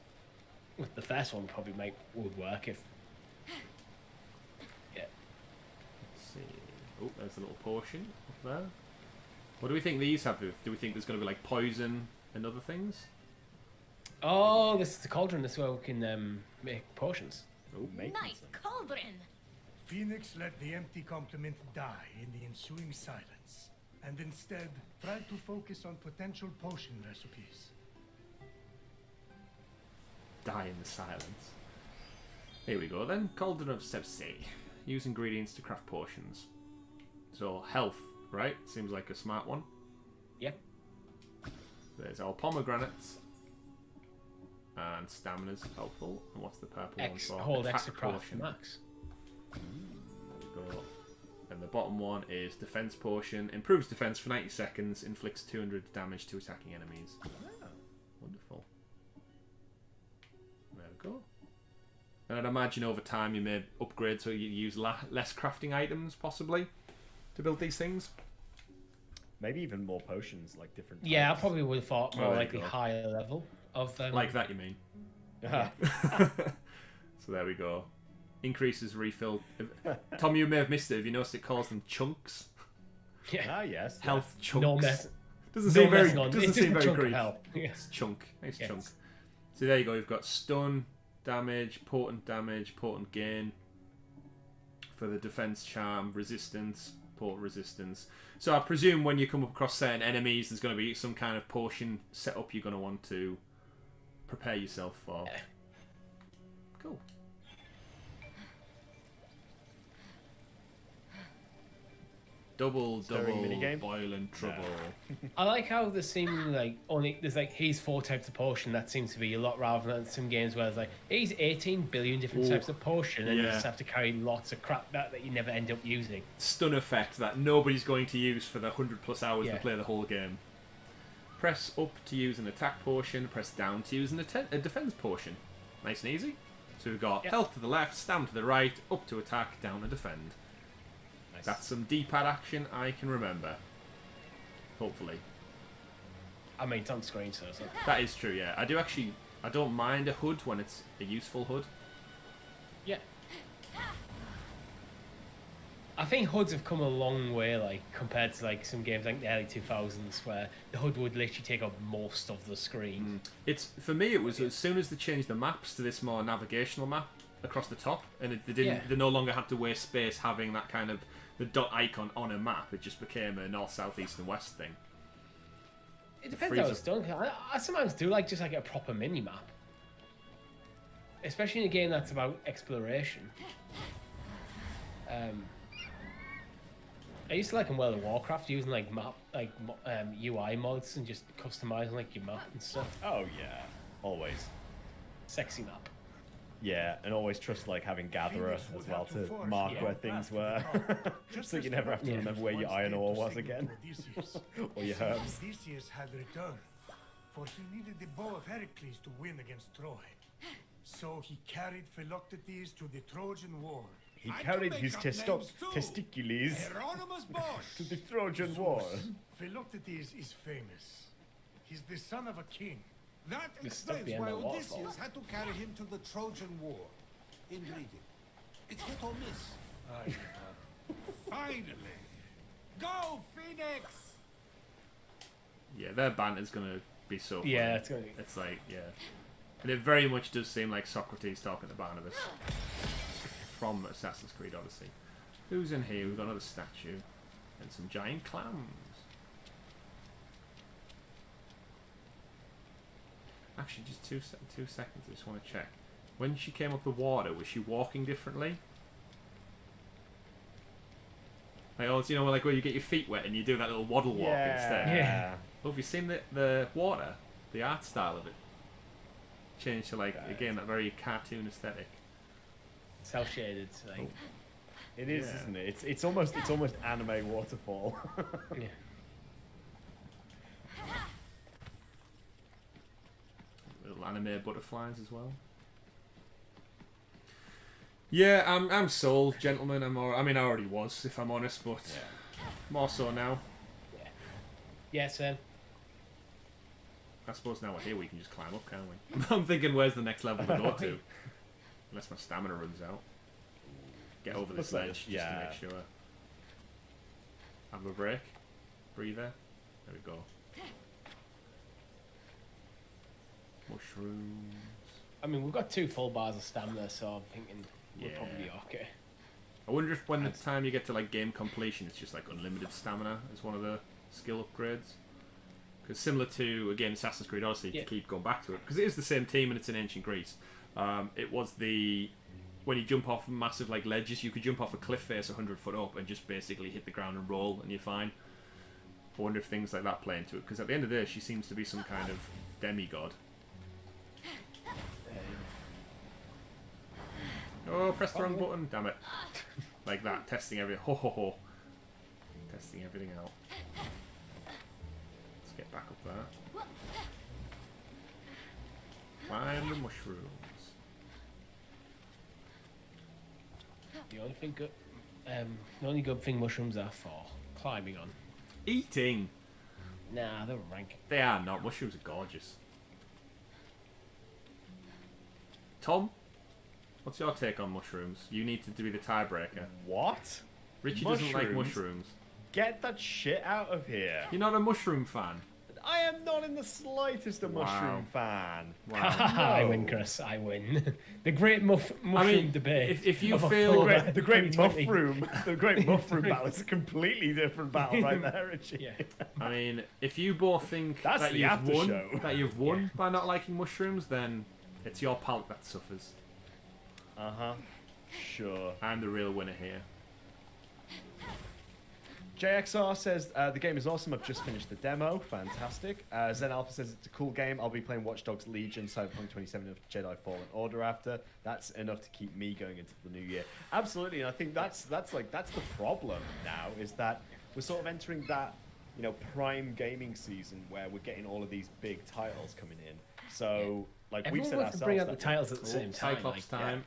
With the first one probably would work if. Yeah. Let's see. Oh, there's a little portion up there. What do we think these have? Do we think there's going to be like poison and other things? Oh, this is the cauldron. This is where we can make potions. Oh, Nice cauldron. Phoenix let the empty compliment die in the ensuing silence, and instead tried to focus on potential potion recipes. Die in the silence. Here we go then. Cauldron of Sepsi. Use ingredients to craft potions. So health, right? Seems like a smart one. Yep. There's our pomegranates. And stamina's helpful. And what's the purple one for? Hold Attack extra craft potion. max. There we go. And the bottom one is defense potion. Improves defense for 90 seconds. Inflicts 200 damage to attacking enemies. Wonderful. There we go. And I'd imagine over time you may upgrade so you use less crafting items possibly to build these things. Maybe even more potions, like different types. Yeah, I probably would have thought more there you likely go. higher level of Like that, you mean? So there we go. Increases refill. Tom, you may have missed it. Have you noticed it calls them chunks? Yeah. Ah, yes. Health chunks. No mess. Doesn't seem very. messing on. Doesn't It's just seem a very chunk of Greek. hell. Yeah. It's chunk. Nice Yes. chunk. So there you go. You've got stun damage, potent gain for the defense charm, resistance, potent resistance. So I presume when you come across certain enemies, there's going to be some kind of potion setup you're going to want to prepare yourself for. Yeah. Cool. Double minigame? boiling trouble. I like how there seem like there's like here's 4 types of potion. That seems to be a lot rather than some games where it's like here's 18 billion different Ooh. types of potion, and you Yeah. just have to carry lots of crap that you never end up using. Stun effect that nobody's going to use for the 100+ hours Yeah. to play the whole game. Press up to use an attack potion, press down to use a defense potion. Nice and easy. So we've got Yep. health to the left, stam to the right, up to attack, down to defend. Nice. That's some D-pad action I can remember. Hopefully. I mean, it's on screen, so it's like, That is true, yeah. I don't mind a hood when it's a useful hood. yeah. I think hoods have come a long way, like compared to like some games like the early 2000s, where the hood would literally take up most of the screen. It's for me. It was as soon as they changed the maps to this more navigational map across the top, and they didn't. Yeah. They no longer had to waste space having that kind of the dot icon on a map. It just became a north, south, east, and west thing. It depends freeze how it's done. I sometimes do like just like a proper mini map, especially in a game that's about exploration. I used to like in World of Warcraft using like UI mods and just customizing like your map and stuff. Oh, yeah. Always. Sexy map. Yeah, and always trust like having Gatherer Phoenix would as well have to to force mark Yeah. where things were. Just So as you never have to Yeah. remember where your once iron came ore to was signal again. to Odysseus. Or your herbs. Odysseus had returned, for he needed the bow of Heracles to win against Troy. So he carried Philoctetes to the Trojan War. He I carried can his make up names too. testicles Hieronymus Bosch. to the Trojan War. Philoctetes is famous. He's the son of a king, That You're stuck explains behind why that waterfall. Odysseus had to carry him to the Trojan War. In reading. It's hit or miss. Aye, Finally! Go, Phoenix! Yeah, their banter's gonna be so funny. Yeah, it's gonna be. It's like, yeah. And it very much does seem like Socrates talking to Barnabas from Assassin's Creed Odyssey. Who's in here? We've got another statue and some giant clams. Actually, just two seconds. I just want to check. When she came up the water, was she walking differently? Like, oh, you know, like where you get your feet wet and you do that little waddle walk instead. Yeah. Oh, have you seen the water? The art style of it changed to like again that very cartoon aesthetic. Self shaded, like. It is, Yeah. isn't it? It's almost anime waterfall. Yeah. Little anime butterflies as well. Yeah, I'm sold, gentlemen. I mean, I already was, if I'm honest, but more so now. Yeah, same. I suppose now we're here, we can just climb up, can't we? I'm thinking, where's the next level to go to? Unless my stamina runs out. Get over this Looks like ledge it, just to make sure. Have a break. Breather. There we go. Mushrooms. I mean, we've got 2 full bars of stamina, so I'm thinking we'll Yeah. probably be okay. I wonder if when the time you get to like game completion, it's just like unlimited stamina as one of the skill upgrades. Because similar to again Assassin's Creed Odyssey, Yeah. to keep going back to it, because it is the same team and it's in ancient Greece. It was the when you jump off massive like ledges, you could jump off a cliff face 100 foot up and just basically hit the ground and roll, and you're fine. I wonder if things like that play into it, because at the end of the day, she seems to be some kind of demigod. Oh, press the wrong button, damn it. Like that, testing everything. Ho ho ho. Testing everything out. Let's get back up there. Climb the mushrooms. The only good thing mushrooms are for climbing on. Eating! Nah, they're rank. They are not. Mushrooms are gorgeous. Tom, what's your take on mushrooms? You need to be the tiebreaker. What? Richie doesn't like Mushrooms? mushrooms. Get that shit out of here. You're not a mushroom fan. I am not in the slightest a Wow. mushroom fan. Wow. I win, Chris. I win. The great mushroom debate. if you of feel October The great 2020. mushroom, the great mushroom battle is a completely different battle right there, Richie. Yeah. I mean, if you both think That's that the you've after won, show. by not liking mushrooms, then it's your palate that suffers. Sure. I'm the real winner here. JXR says the game is awesome. I've just finished the demo. Fantastic. Zen Alpha says it's a cool game. I'll be playing Watch Dogs Legion, Cyberpunk 2077, of Jedi Fallen Order after. That's enough to keep me going into the new year. Absolutely, and I think that's the problem now, is that we're sort of entering that prime gaming season where we're getting all of these big titles coming in. So we've Everyone said wants to ourselves bring out the that titles at the same time. Cyclops like, time.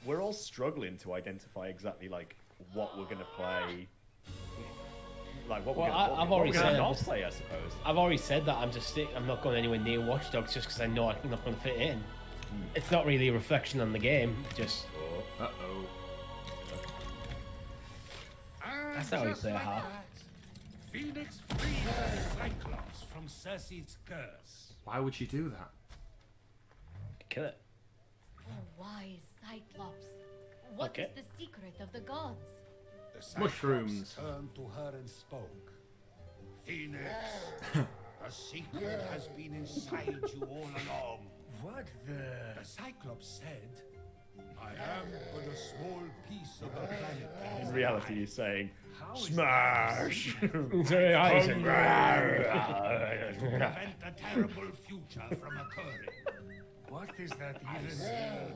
we're all struggling to identify exactly what we're gonna play. Like what Well, we're I've gonna already said not this. play, I suppose. I've already said that I'm not going anywhere near Watch Dogs just because I know I'm not going to fit in. It's not really a reflection on the game. Just Uh-oh. And That's how we just play a like harp. that, Phoenix freed the Cyclops from Circe's curse. Why would she do that? kill it. Oh, wise Cyclops. What is Okay. the secret of the gods? The Cyclops Mushrooms. turned to her and spoke. Phoenix, the secret has been inside you all along. What the? The Cyclops said, I am but a small piece of the planet. In reality, he's saying, How is "Smash!" Prevent a terrible future from occurring. What is that I even? see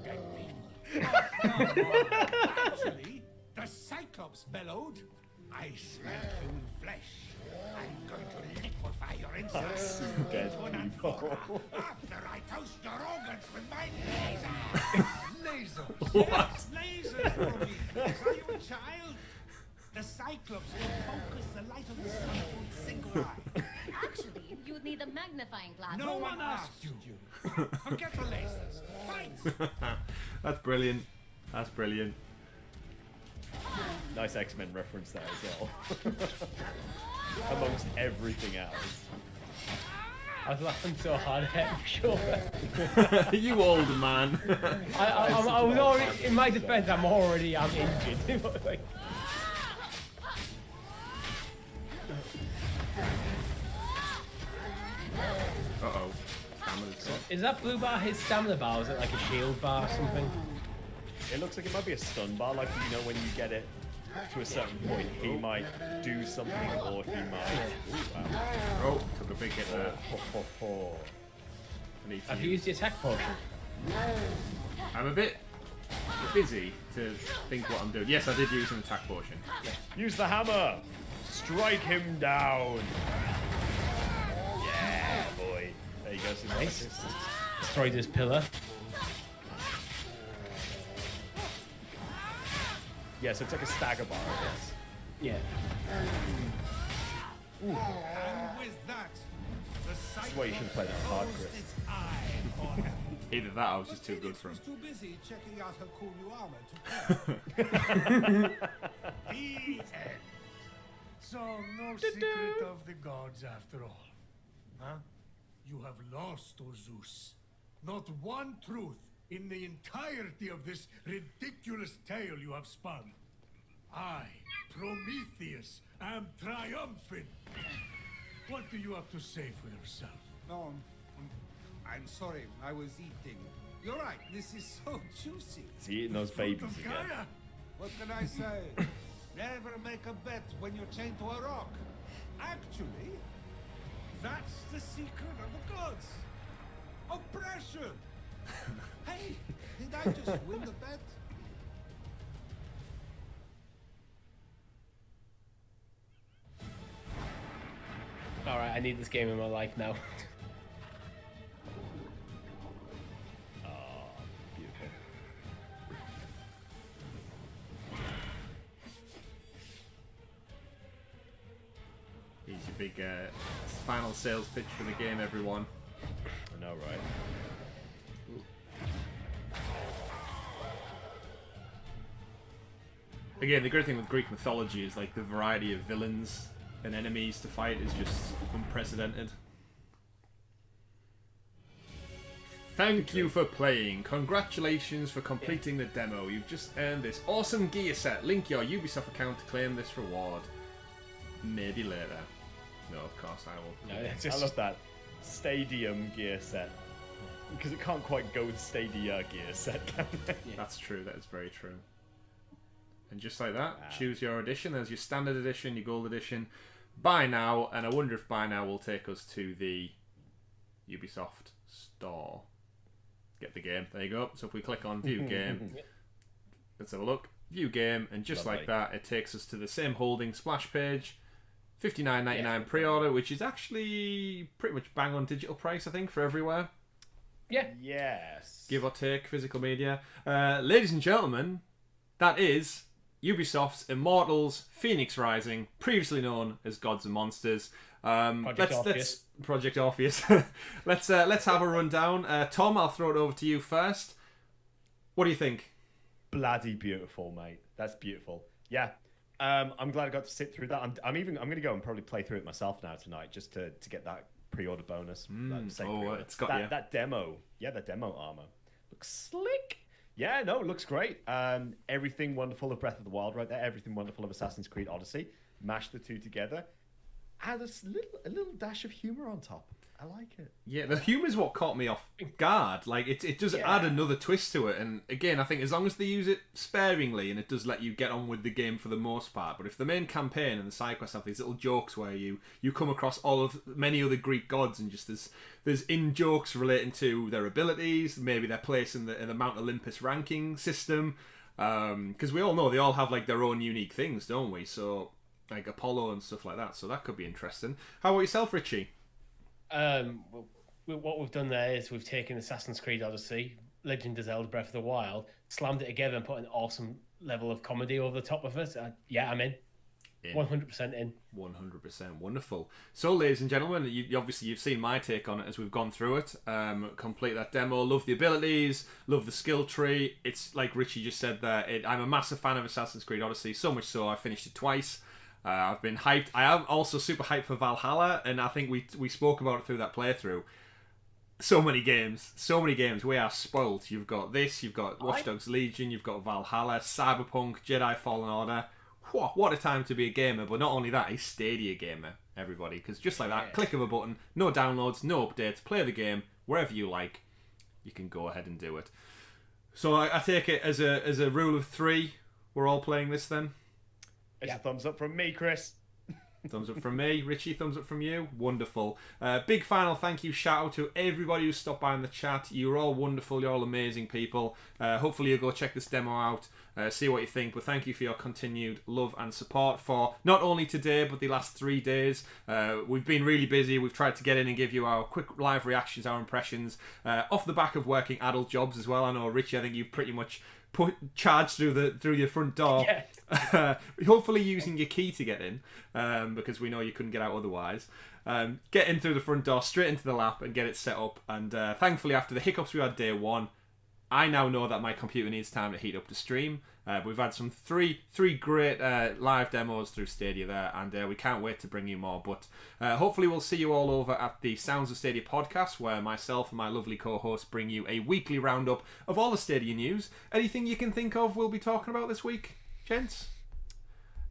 dead people. Actually, the Cyclops bellowed, I smell human flesh. I'm going to liquefy your insides. Dead Into an people. amphora after I toast your organs with my laser. Lasers. Yes, lasers, Prometheus. Are you a child? The Cyclops will focus the light of the sun to its single eye. Actually, you'd need a magnifying glass. No one asked you. Forget the lasers. Fight! That's brilliant. That's brilliant. Nice X-Men reference there as well. Amongst everything else. I was laughing so hard at him, sure. You old man. I was already, in my defense, I'm injured. Like, Uh-oh. Stamina's gone. is that blue bar his stamina bar? Or is it like a shield bar or something? It looks like it might be a stun bar, like, you know, when you get it to a certain point, he might do something, or he might... Ooh, wow. Oh, took a big hit there. I need to Have you used the attack potion? I'm a bit busy to think what I'm doing. Yes, I did use an attack potion. Use the hammer! Strike him down! Yeah, boy. There you go. Nice. Destroyed his pillar. Yeah, so it's like a stagger bar, I guess. Yeah. And with that, the That's why you should play that card, closed Chris. its eye on her. Either that, I was just too good for him. Was too busy checking out her cool new armor to play. The end. So, no secret of the gods after all. Huh? You have lost, O Zeus. Not one truth in the entirety of this ridiculous tale you have spun. I, Prometheus, am triumphant. What do you have to say for yourself? No, I'm sorry, I was eating. You're right, this is so juicy. Is he eating those Fruit babies of again? Gaia? What can I say? Never make a bet when you're chained to a rock. Actually, that's the secret of the gods. Oppression. Hey, did I just win the bet? Alright, I need this game in my life now. Beautiful. Here's your big final sales pitch for the game, everyone. I know, right? Again, the great thing with Greek mythology is like the variety of villains and enemies to fight is just unprecedented. Thank you for playing. Congratulations for completing the demo. You've just earned this awesome gear set. Link your Ubisoft account to claim this reward. Maybe later. No, of course I will. No, it's I just love that Stadium gear set. Because it can't quite go with Stadia gear set, can it? That's true. That is very true. And just like that, choose your edition. There's your standard edition, your gold edition. Buy now, and I wonder if buy now will take us to the Ubisoft store. Get the game. There you go. So if we click on view game, let's have a look. View game, and just like that, it takes us to the same holding splash page. $59.99 pre-order, which is actually pretty much bang on digital price, I think, for everywhere. yeah. Yes. Give or take, physical media. Ladies and gentlemen, that is Ubisoft's Immortals Phoenix Rising, previously known as Gods and Monsters. Orpheus. Project Orpheus. let's have a rundown. Tom, I'll throw it over to you first. What do you think? Bloody beautiful, mate. That's beautiful. Yeah. I'm glad I got to sit through that. I'm going to go and probably play through it myself now tonight, just to get that pre-order bonus. It's got that demo. Yeah, the demo armor looks slick. Yeah, no, it looks great. Everything wonderful of Breath of the Wild right there. Everything wonderful of Assassin's Creed Odyssey. Mash the two together. Add a little dash of humor on top. I like it. Yeah, the humour's what caught me off guard. Like, it does add another twist to it. And again, I think as long as they use it sparingly and it does let you get on with the game for the most part. But if the main campaign and the side quests have these little jokes where you come across all of many other Greek gods and just there's in-jokes relating to their abilities, maybe their place in the Mount Olympus ranking system. Because we all know they all have like their own unique things, don't we? So, like Apollo and stuff like that. So that could be interesting. How about yourself, Richie? What we've done there is we've taken Assassin's Creed Odyssey, Legend of Zelda Breath of the Wild, slammed it together and put an awesome level of comedy over the top of it. Yeah, I'm in. 100% in. 100% wonderful. So, ladies and gentlemen, you've seen my take on it as we've gone through it. Complete that demo. Love the abilities. Love the skill tree. It's like Richie just said there. I'm a massive fan of Assassin's Creed Odyssey. So much so I finished it twice. I've been hyped. I am also super hyped for Valhalla, and I think we spoke about it through that playthrough. So many games. We are spoiled. You've got this. You've got Watch Dogs Legion. You've got Valhalla, Cyberpunk, Jedi Fallen Order. What a time to be a gamer, but not only that, a Stadia gamer, everybody, because just like that, click of a button, no downloads, no updates, play the game wherever you like, you can go ahead and do it. So I take it as a rule of three, we're all playing this then? It's a thumbs up from me, Chris. Thumbs up from me. Richie, thumbs up from you. Wonderful. Big final thank you, shout out to everybody who stopped by in the chat. You're all wonderful. You're all amazing people. Hopefully you'll go check this demo out, see what you think. But thank you for your continued love and support for not only today, but the last 3 days. We've been really busy. We've tried to get in and give you our quick live reactions, our impressions, off the back of working adult jobs as well. I know, Richie, I think you've pretty much charged through your front door. Hopefully using your key to get in, because we know you couldn't get out otherwise. Get in through the front door, straight into the lap, and get it set up. And thankfully, after the hiccups we had day one, I now know that my computer needs time to heat up to stream. We've had some three great live demos through Stadia there, and we can't wait to bring you more. But hopefully we'll see you all over at the Sounds of Stadia podcast, where myself and my lovely co-hosts bring you a weekly roundup of all the Stadia news. Anything you can think of we'll be talking about this week, gents?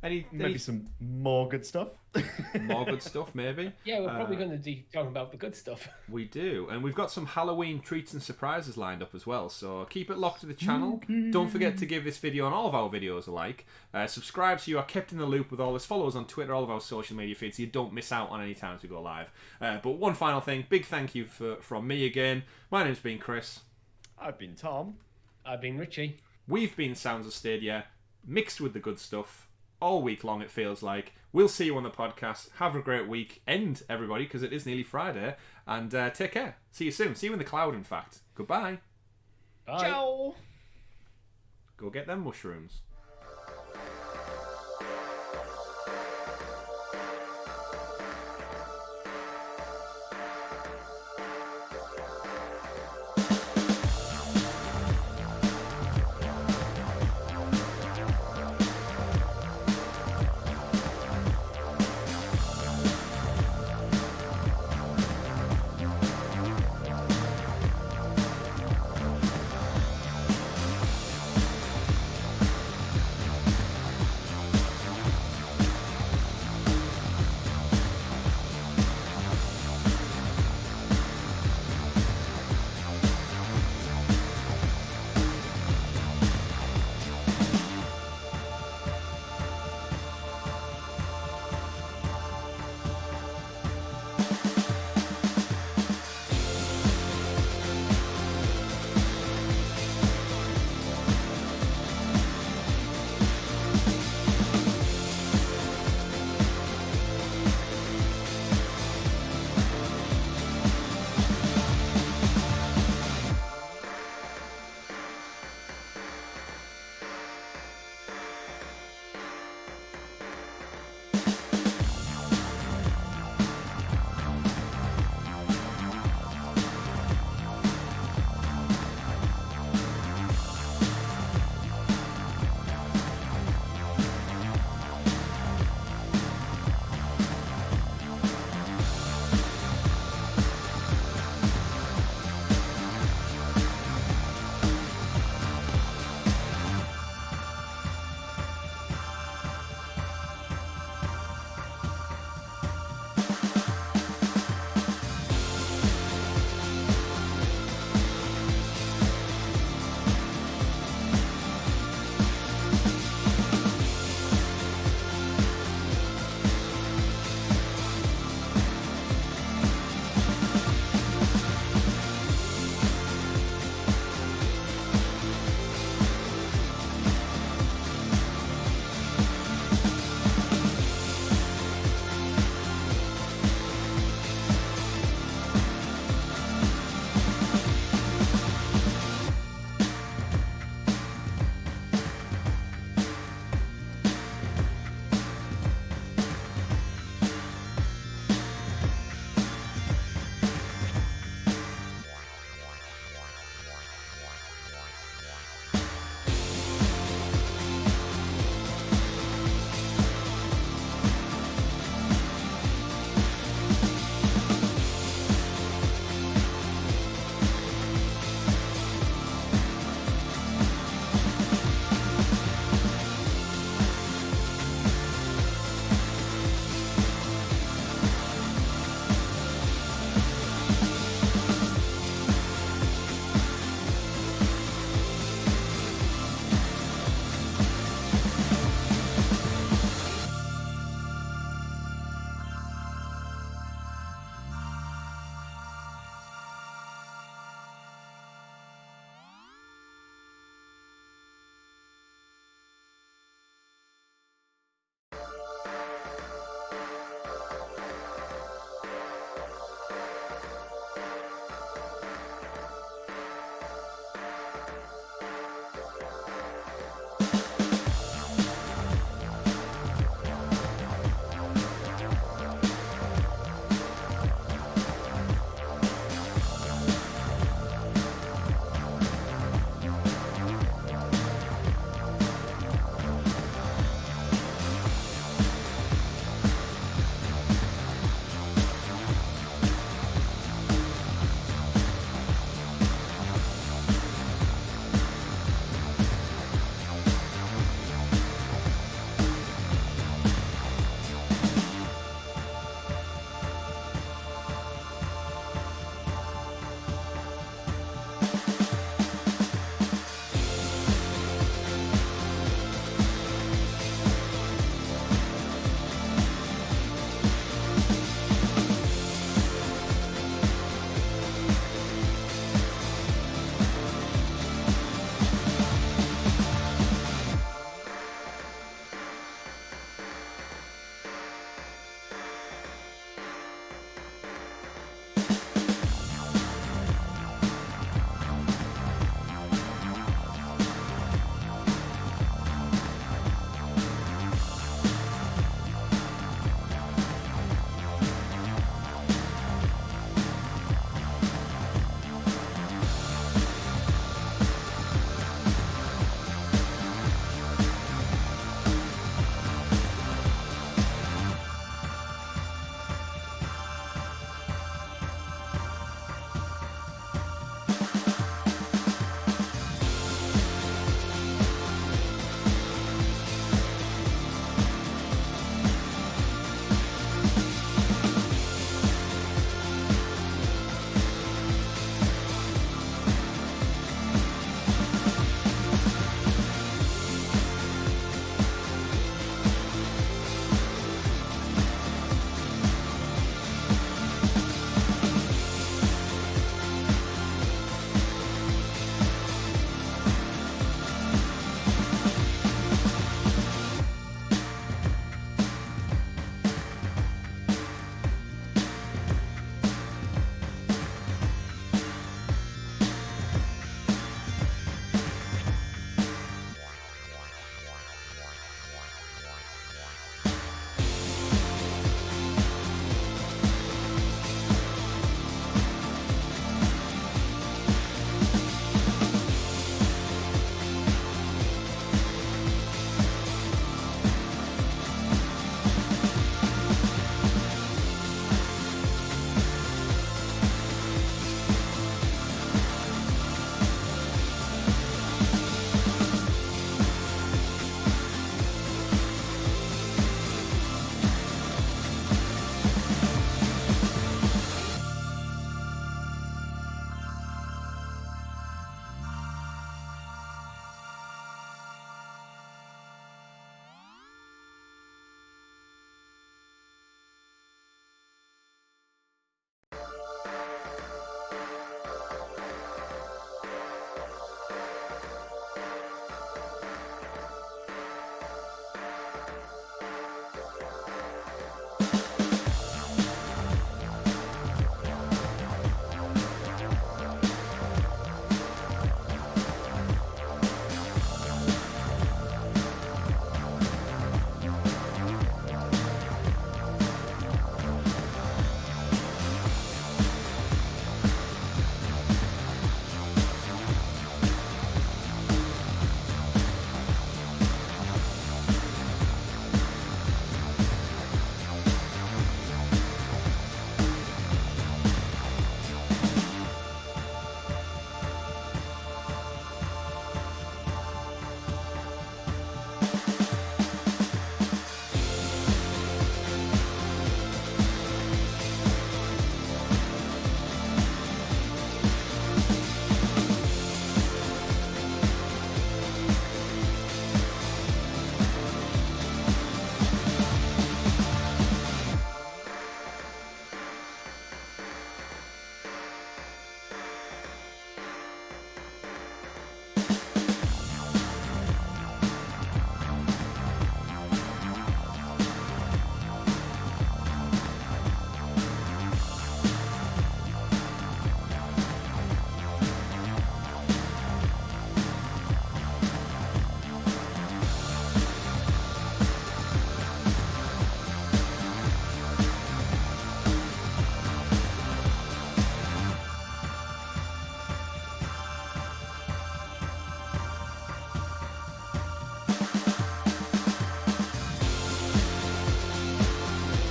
Maybe some more good stuff. More good stuff, maybe. Yeah, we're probably going to be talking about the good stuff. We do, and we've got some Halloween treats and surprises lined up as well, so keep it locked to the channel. Don't forget to give this video and all of our videos a like. Subscribe so you are kept in the loop with all this. Follow us on Twitter, all of our social media feeds, so you don't miss out on any times we go live. But one final thing, big thank you from me again. My name's been Chris. I've been Tom. I've been Richie. We've been Sounds of Stadia, mixed with the good stuff. All week long, it feels like. We'll see you on the podcast. Have a great weekend, everybody, because it is nearly Friday. And take care. See you soon. See you in the cloud, in fact. Goodbye. Bye. Ciao. Go get them mushrooms.